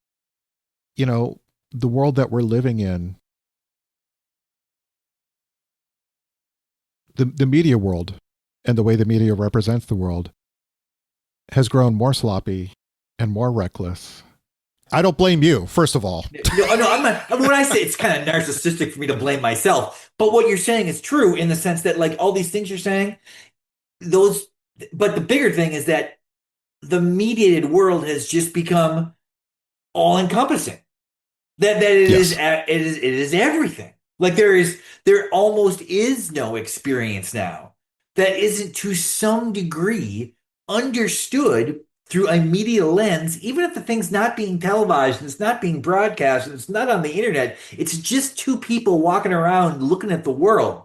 the world that we're living in, the media world and the way the media represents the world has grown more sloppy and more reckless. I don't blame you, first of all. No, I'm not. I mean, when I say it's kind of narcissistic for me to blame myself, but what you're saying is true in the sense that, like, all these things you're saying, those, but the bigger thing is that the mediated world has just become all encompassing. That Yes. it is everything. Like there almost is no experience now that isn't to some degree understood through a media lens, even if the thing's not being televised and it's not being broadcast and it's not on the internet, it's just two people walking around looking at the world,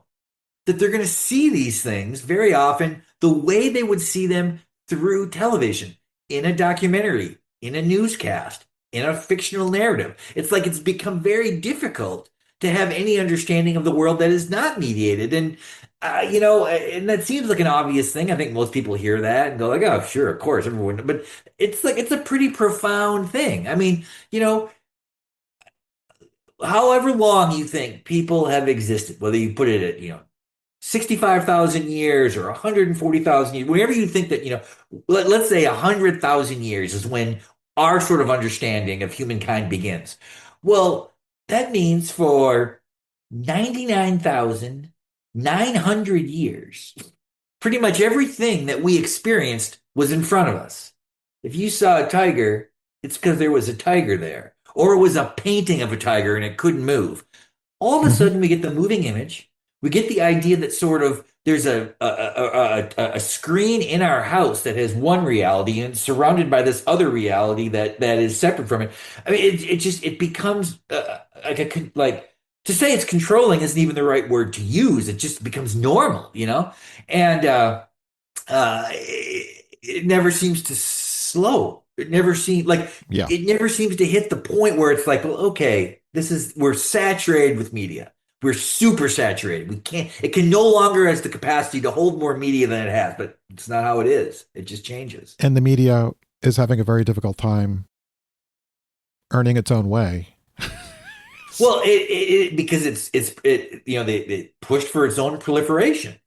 that they're going to see these things very often the way they would see them through television, in a documentary, in a newscast, in a fictional narrative. It's like it's become very difficult to have any understanding of the world that is not mediated. And that seems like an obvious thing. I think most people hear that and go like, "Oh, sure, of course, everyone." But it's like it's a pretty profound thing. I mean, however long you think people have existed, whether you put it at, 65,000 years or 140,000 years, whenever you think that, let's say 100,000 years is when our sort of understanding of humankind begins. Well, that means for 99,900 years, pretty much everything that we experienced was in front of us. If you saw a tiger, it's because there was a tiger there, or it was a painting of a tiger and it couldn't move. All of a Mm-hmm. sudden, we get the moving image. We get the idea that sort of there's a screen in our house that has one reality and it's surrounded by this other reality that is separate from it. I mean, it becomes like to say it's controlling isn't even the right word to use. It just becomes normal. And it never seems to slow. Yeah. It never seems to hit the point where it's like, well, okay, we're saturated with media. We're super saturated. It can no longer has the capacity to hold more media than it has, but it's not how it is. It just changes. And the media is having a very difficult time earning its own way. Well, because they pushed for its own proliferation.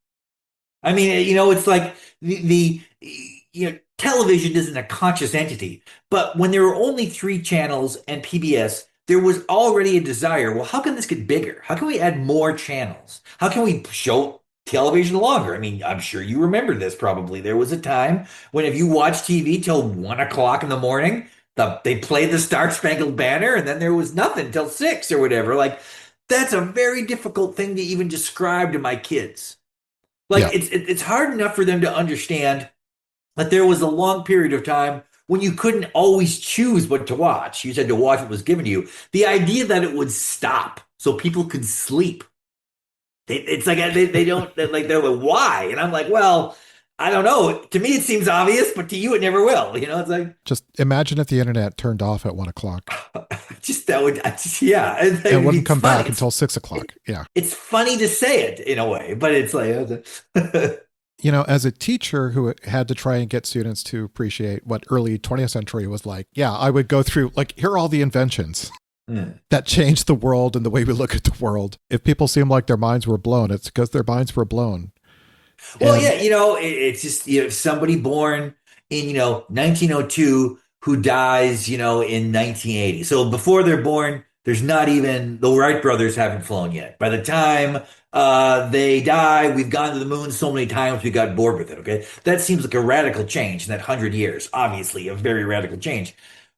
I mean, it's like television isn't a conscious entity, but when there were only three channels and PBS, there was already a desire. Well, how can this get bigger? How can we add more channels? How can we show television longer? I mean, I'm sure you remember this probably. There was a time when if you watched TV till 1 o'clock in the morning, they played the Star Spangled Banner, and then there was nothing till 6 or whatever. Like, that's a very difficult thing to even describe to my kids. Like Yeah. it's hard enough for them to understand that there was a long period of time when you couldn't always choose what to watch. You just had to watch what was given to you. The idea that it would stop so people could sleep. It's like they don't they're like, why? And I'm like, well, I don't know. To me it seems obvious, but to you it never will. It's like Just imagine if the internet turned off at 1 o'clock just that would yeah. and wouldn't It's come funny. back until 6 o'clock. Yeah. It's funny to say it in a way, but it's like As a teacher who had to try and get students to appreciate what early 20th century was like, yeah, I would go through, like, here are all the inventions that changed the world and the way we look at the world. If people seem like their minds were blown, it's because their minds were blown. Well, And yeah, it's just somebody born in 1902 who dies in 1980. So before they're born, there's not even the Wright brothers haven't flown yet. By the time they die, we've gone to the moon so many times we got bored with it. Okay, that seems like a radical change in that 100 years. Obviously, a very radical change.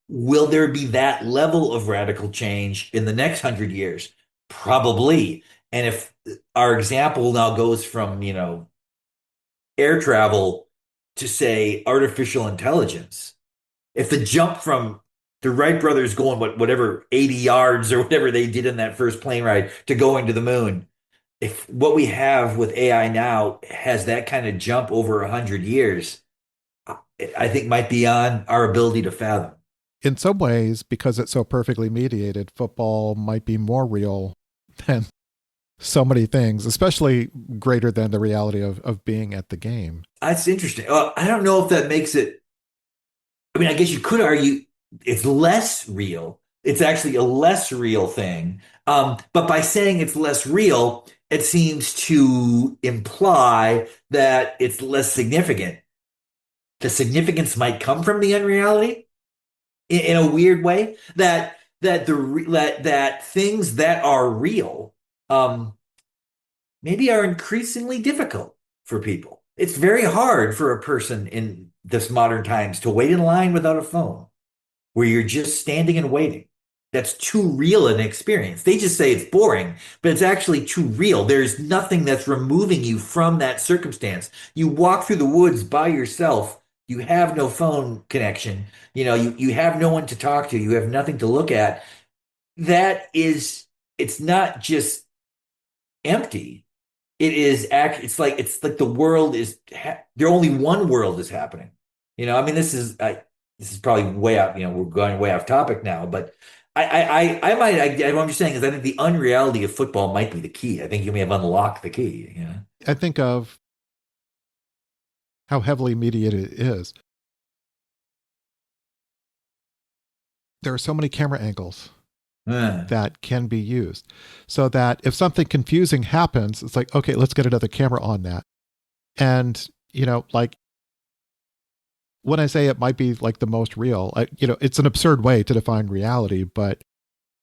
Will there be that level of radical change in the next 100 years? Probably. And if our example now goes from air travel to say artificial intelligence. If the jump from the Wright brothers going whatever 80 yards or whatever they did in that first plane ride to going to the moon, if what we have with AI now has that kind of jump over 100 years, I think might be on our ability to fathom. in some ways, because it's so perfectly mediated, football might be more real than so many things, especially greater than the reality of being at the game. That's interesting. I don't know if that makes it. I mean, I guess you could argue it's less real. It's actually a less real thing. But by saying it's less real, it seems to imply that it's less significant. The significance might come from the unreality in a weird way. That things that are real um, maybe are increasingly difficult for people. It's very hard for a person in this modern times to wait in line without a phone, where you're just standing and waiting. That's too real an experience. They just say it's boring, but it's actually too real. There's nothing that's removing you from that circumstance. You walk through the woods by yourself. You have no phone connection. You have no one to talk to. You have nothing to look at. It's not just empty. It's like the world is there only one world is happening. I mean this is probably way out, we're going way off topic now, but what I'm just saying is I think the unreality of football might be the key. I think you may have unlocked the key. I think of how heavily mediated it is. There are so many camera angles that can be used so that if something confusing happens, it's like, okay, let's get another camera on that. And, like when I say it might be like the most real, it's an absurd way to define reality, but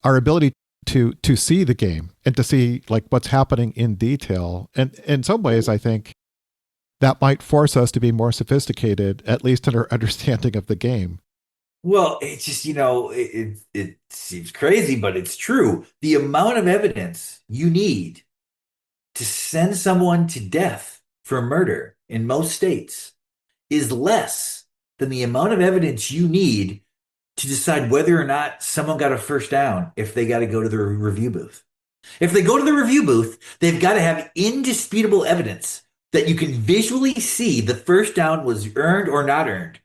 our ability to see the game and to see like what's happening in detail. And in some ways, I think that might force us to be more sophisticated, at least in our understanding of the game. Well, it's just, it seems crazy, but it's true. The amount of evidence you need to send someone to death for murder in most states is less than the amount of evidence you need to decide whether or not someone got a first down if they got to go to the review booth. If they go to the review booth, they've got to have indisputable evidence that you can visually see the first down was earned or not earned.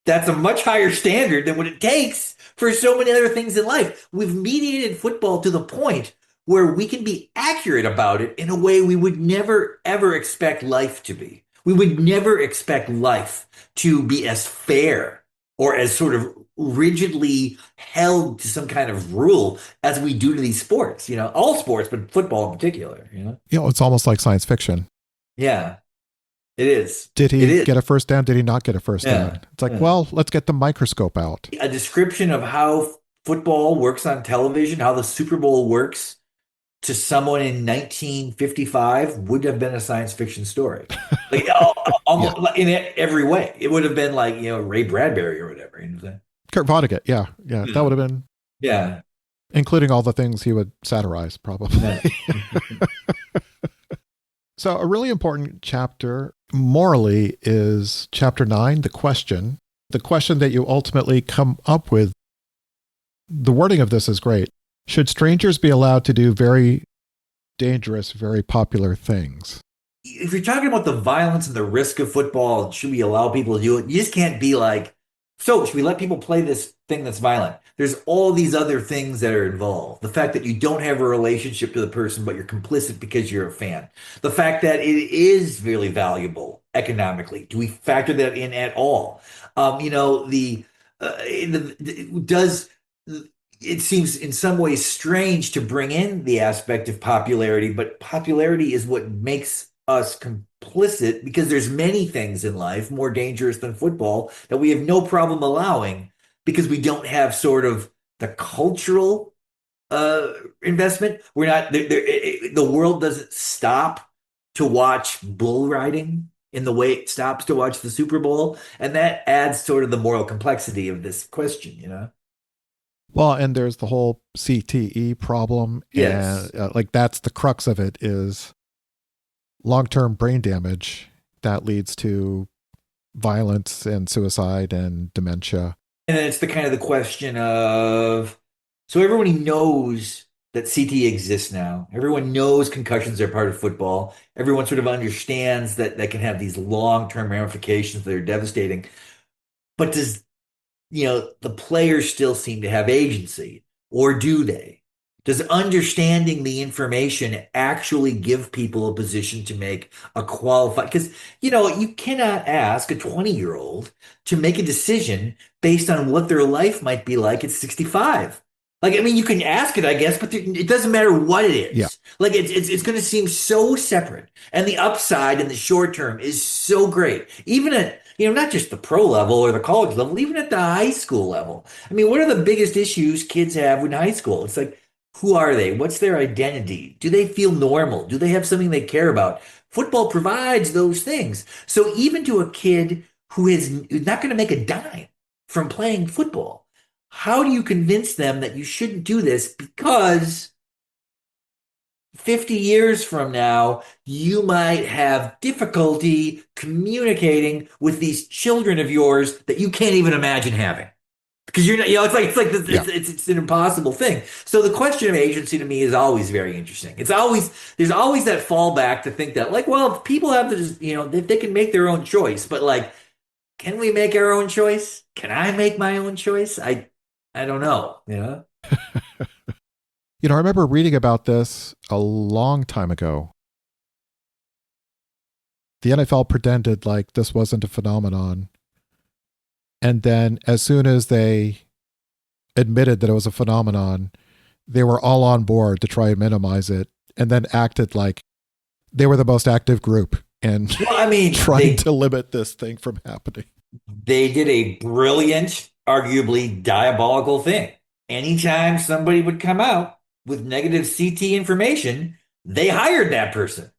That's a much higher standard than what it takes for so many other things in life. We've mediated football to the point where we can be accurate about it in a way we would never ever expect life to be. We would never expect life to be as fair or as sort of rigidly held to some kind of rule as we do to these sports, all sports, but football in particular. It's almost like science fiction. Yeah, it is. Did It he is. get a first down? Did he not get a first Yeah. down? It's like, Yeah. well, let's get the microscope out. A description of how football works on television, how the Super Bowl works to someone in 1955 would have been a science fiction story. Like Yeah. almost in every way. It would have been like, Ray Bradbury or whatever. You know what I'm saying? Kurt Vonnegut. Yeah. Yeah. That Yeah. would have been, Yeah. including all the things he would satirize, probably. Yeah. So, a really important chapter morally is chapter 9, the question. The question that you ultimately come up with, the wording of this is great. Should strangers be allowed to do very dangerous, very popular things? If you're talking about the violence and the risk of football, should we allow people to do it? You just can't be like, so should we let people play this thing that's violent? There's all these other things that are involved. The fact that you don't have a relationship to the person, but you're complicit because you're a fan. The fact that it is really valuable economically. Do we factor that in at all? Does it seems in some ways strange to bring in the aspect of popularity, but popularity is what makes us complicit because there's many things in life more dangerous than football that we have no problem allowing because we don't have sort of the cultural investment. We're not the world doesn't stop to watch bull riding in the way it stops to watch the Super Bowl, and that adds sort of the moral complexity of this question. Well, and there's the whole CTE problem. Yes. And like that's the crux of it is long-term brain damage that leads to violence and suicide and dementia. And then it's the kind of the question of, so everybody knows that CTE exists now. Everyone knows concussions are part of football. Everyone sort of understands that can have these long-term ramifications that are devastating. But does, the players still seem to have agency, or do they? Does understanding the information actually give people a position to make a qualified? Because, you cannot ask a 20-year-old to make a decision based on what their life might be like at 65. Like, I mean, you can ask it, I guess, but it doesn't matter what it Yeah. is. Like, it's going to seem so separate. And the upside in the short term is so great. Even at, not just the pro level or the college level, even at the high school level. I mean, what are the biggest issues kids have in high school? It's like, who are they? What's their identity? Do they feel normal? Do they have something they care about? Football provides those things. So even to a kid who is not going to make a dime from playing football, how do you convince them that you shouldn't do this because 50 years from now, you might have difficulty communicating with these children of yours that you can't even imagine having? Because you're not, it's like this, Yeah. it's an impossible thing. So the question of agency to me is always very interesting. There's always that fallback to think that, like, well, if people have this, they can make their own choice, but like, can we make our own choice? Can I make my own choice? I don't know. I remember reading about this a long time ago. The NFL pretended like this wasn't a phenomenon. And then as soon as they admitted that it was a phenomenon, they were all on board to try and minimize it and then acted like they were the most active group and Well, I mean, trying to limit this thing from happening. they did a brilliant, arguably diabolical thing. Anytime somebody would come out with negative CT information, they hired that person.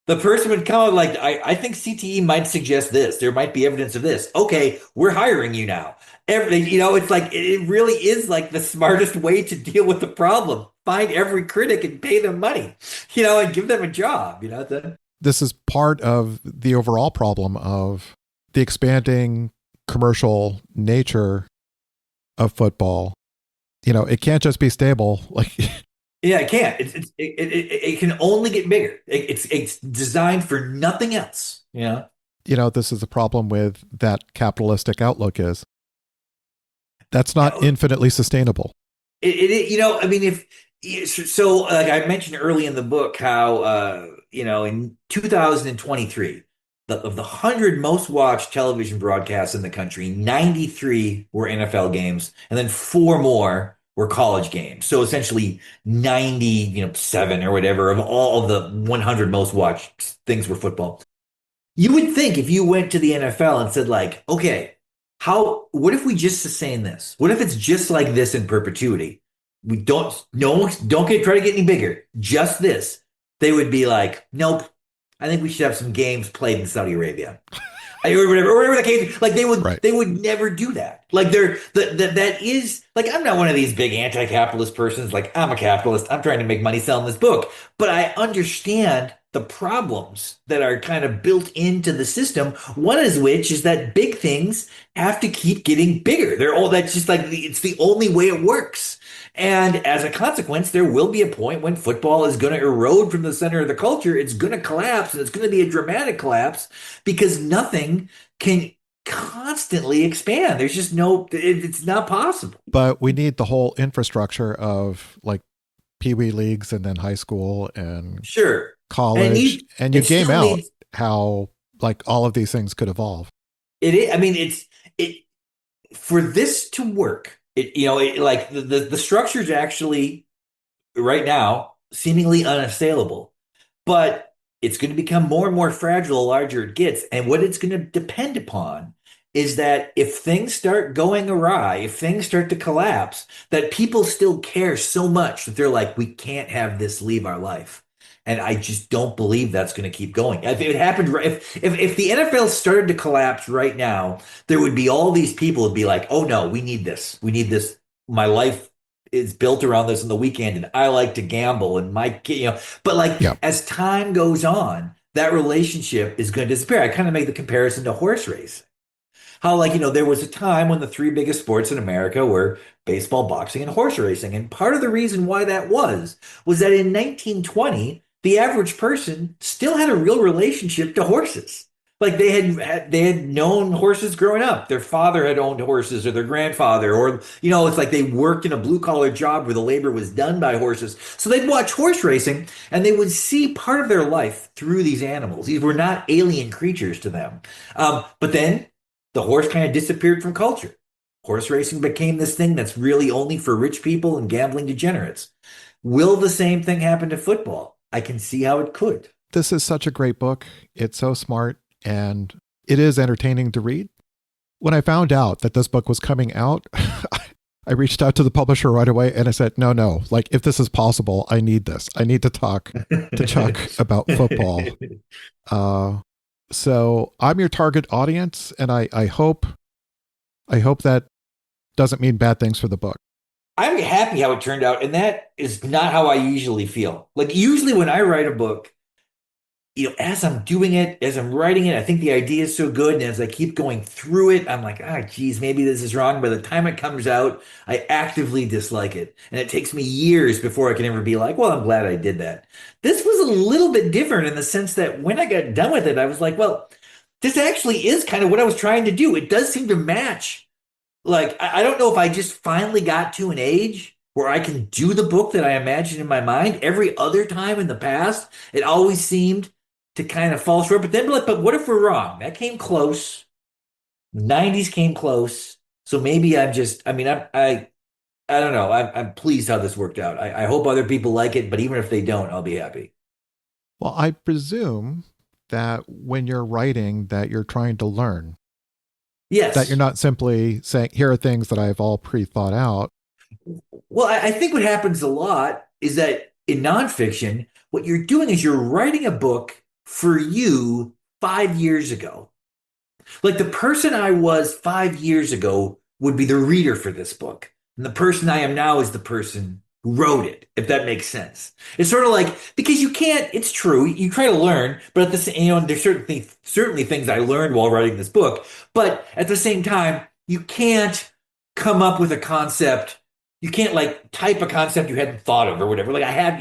The person would come out like, I think CTE might suggest this. There might be evidence of this. Okay, we're hiring you now. It's like, it really is like the smartest way to deal with the problem. Find every critic and pay them money, and give them a job. This is part of the overall problem of the expanding commercial nature of football. It can't just be stable. Like, Yeah, it can't. It can only get bigger. It's designed for nothing else. this is the problem with that capitalistic outlook is that's not infinitely sustainable. I mean, So, like I mentioned early in the book, how in 2023, of the 100 most watched television broadcasts in the country, 93 were NFL games, and then four more were college games. So essentially 90, seven or whatever of all of the 100 most watched things were football. You would think if you went to the NFL and said like, okay, what if we just sustain this? What if it's just like this in perpetuity? We don't, no, don't try to get any bigger. Just this. They would be like, nope. I think we should have some games played in Saudi Arabia or whatever the case. Like Right. they would never do that. Like that is like I'm not one of these big anti-capitalist persons. Like I'm a capitalist. I'm trying to make money selling this book, but I understand the problems that are kind of built into the system. One is which is that big things have to keep getting bigger. They're all that's just like it's the only way it works. And as a consequence, there will be a point when football is going to erode from the center of the culture. It's going to collapse, and it's going to be a dramatic collapse because nothing can constantly expand. There's just it's not possible. But we need the whole infrastructure of like pee wee leagues and then high school and Sure. And college. And you it game still out needs, how like all of these things could evolve. I mean, it, for this to work, like the structure's actually right now seemingly unassailable, but it's going to become more and more fragile the larger it gets. And what it's going to depend upon is that if things start going awry, if things start to collapse, that people still care so much that they're like, we can't have this leave our life. And I just don't believe that's going to keep going. If it happened, if the NFL started to collapse right now, there would be all these people would be like, oh no, we need this. We need this. My life is built around this on the weekend, and I like to gamble, and my kid, but like Yeah. as time goes on, that relationship is going to disappear. I kind of make the comparison to horse race. How, like, there was a time when the three biggest sports in America were baseball, boxing, and horse racing. And part of the reason why that was that in 1920, the average person still had a real relationship to horses. Like they had known horses growing up. Their father had owned horses or their grandfather, or it's like they worked in a blue collar job where the labor was done by horses. So they'd watch horse racing and they would see part of their life through these animals. These were not alien creatures to them. But then the horse kind of disappeared from culture. Horse racing became this thing that's really only for rich people and gambling degenerates. Will the same thing happen to football? I can see how it could. This is such a great book. It's so smart and it is entertaining to read. When I found out that this book was coming out, I reached out to the publisher right away and I said, no, like if this is possible, I need this. I need to talk to Chuck about football. Uh, so I'm your target audience, and I hope that doesn't mean bad things for the book. I'm happy how it turned out, and that is not how I usually feel. Like usually when I write a book, as I'm doing it, as I'm writing it, I think the idea is so good. And as I keep going through it, I'm like, geez, maybe this is wrong. By the time it comes out, I actively dislike it. And it takes me years before I can ever be like, well, I'm glad I did that. This was a little bit different in the sense that when I got done with it, I was like, well, this actually is kind of what I was trying to do. It does seem to match. Like, I don't know if I just finally got to an age where I can do the book that I imagined in my mind. Every other time in the past, it always seemed to kind of fall short. But then, like, but what if we're wrong? That came close. 90s came close. So maybe I'm just, I mean, I don't know. I'm pleased how this worked out. I hope other people like it, but even if they don't, I'll be happy. Well, I presume that when you're writing that you're trying to learn, that you're Yes. not simply saying, here are things that I've all pre-thought out. Well, I think what happens a lot is that in nonfiction, what you're doing is you're writing a book for you 5 years ago. Like the person I was 5 years ago would be the reader for this book. And the person I am now is the person who wrote it, if that makes sense. It's sort of like, because you can't, it's true, you try to learn, but at the same, there's certainly things I learned while writing this book, but at the same time, you can't come up with a concept. You can't like type a concept you hadn't thought of or whatever. Like I have,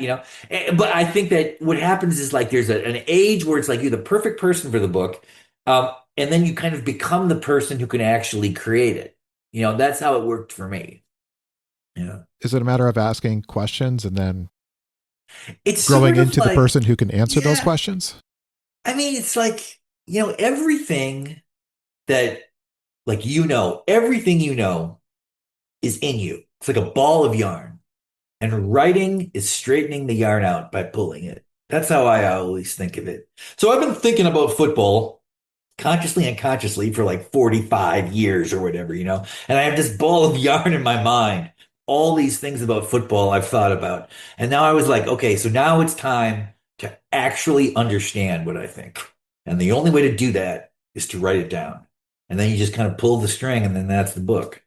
but I think that what happens is like there's an age where it's like you're the perfect person for the book. And then you kind of become the person who can actually create it. That's how it worked for me. Yeah. Is it a matter of asking questions and then It's growing sort of into the like, person who can answer those yeah, questions? I mean, it's like, everything that, like, everything is in you. It's like a ball of yarn. And writing is straightening the yarn out by pulling it. That's how I always think of it. So I've been thinking about football consciously and unconsciously for like 45 years or whatever, and I have this ball of yarn in my mind. All these things about football I've thought about. And now I was like, okay, so now it's time to actually understand what I think. And the only way to do that is to write it down. And then you just kind of pull the string and then that's the book.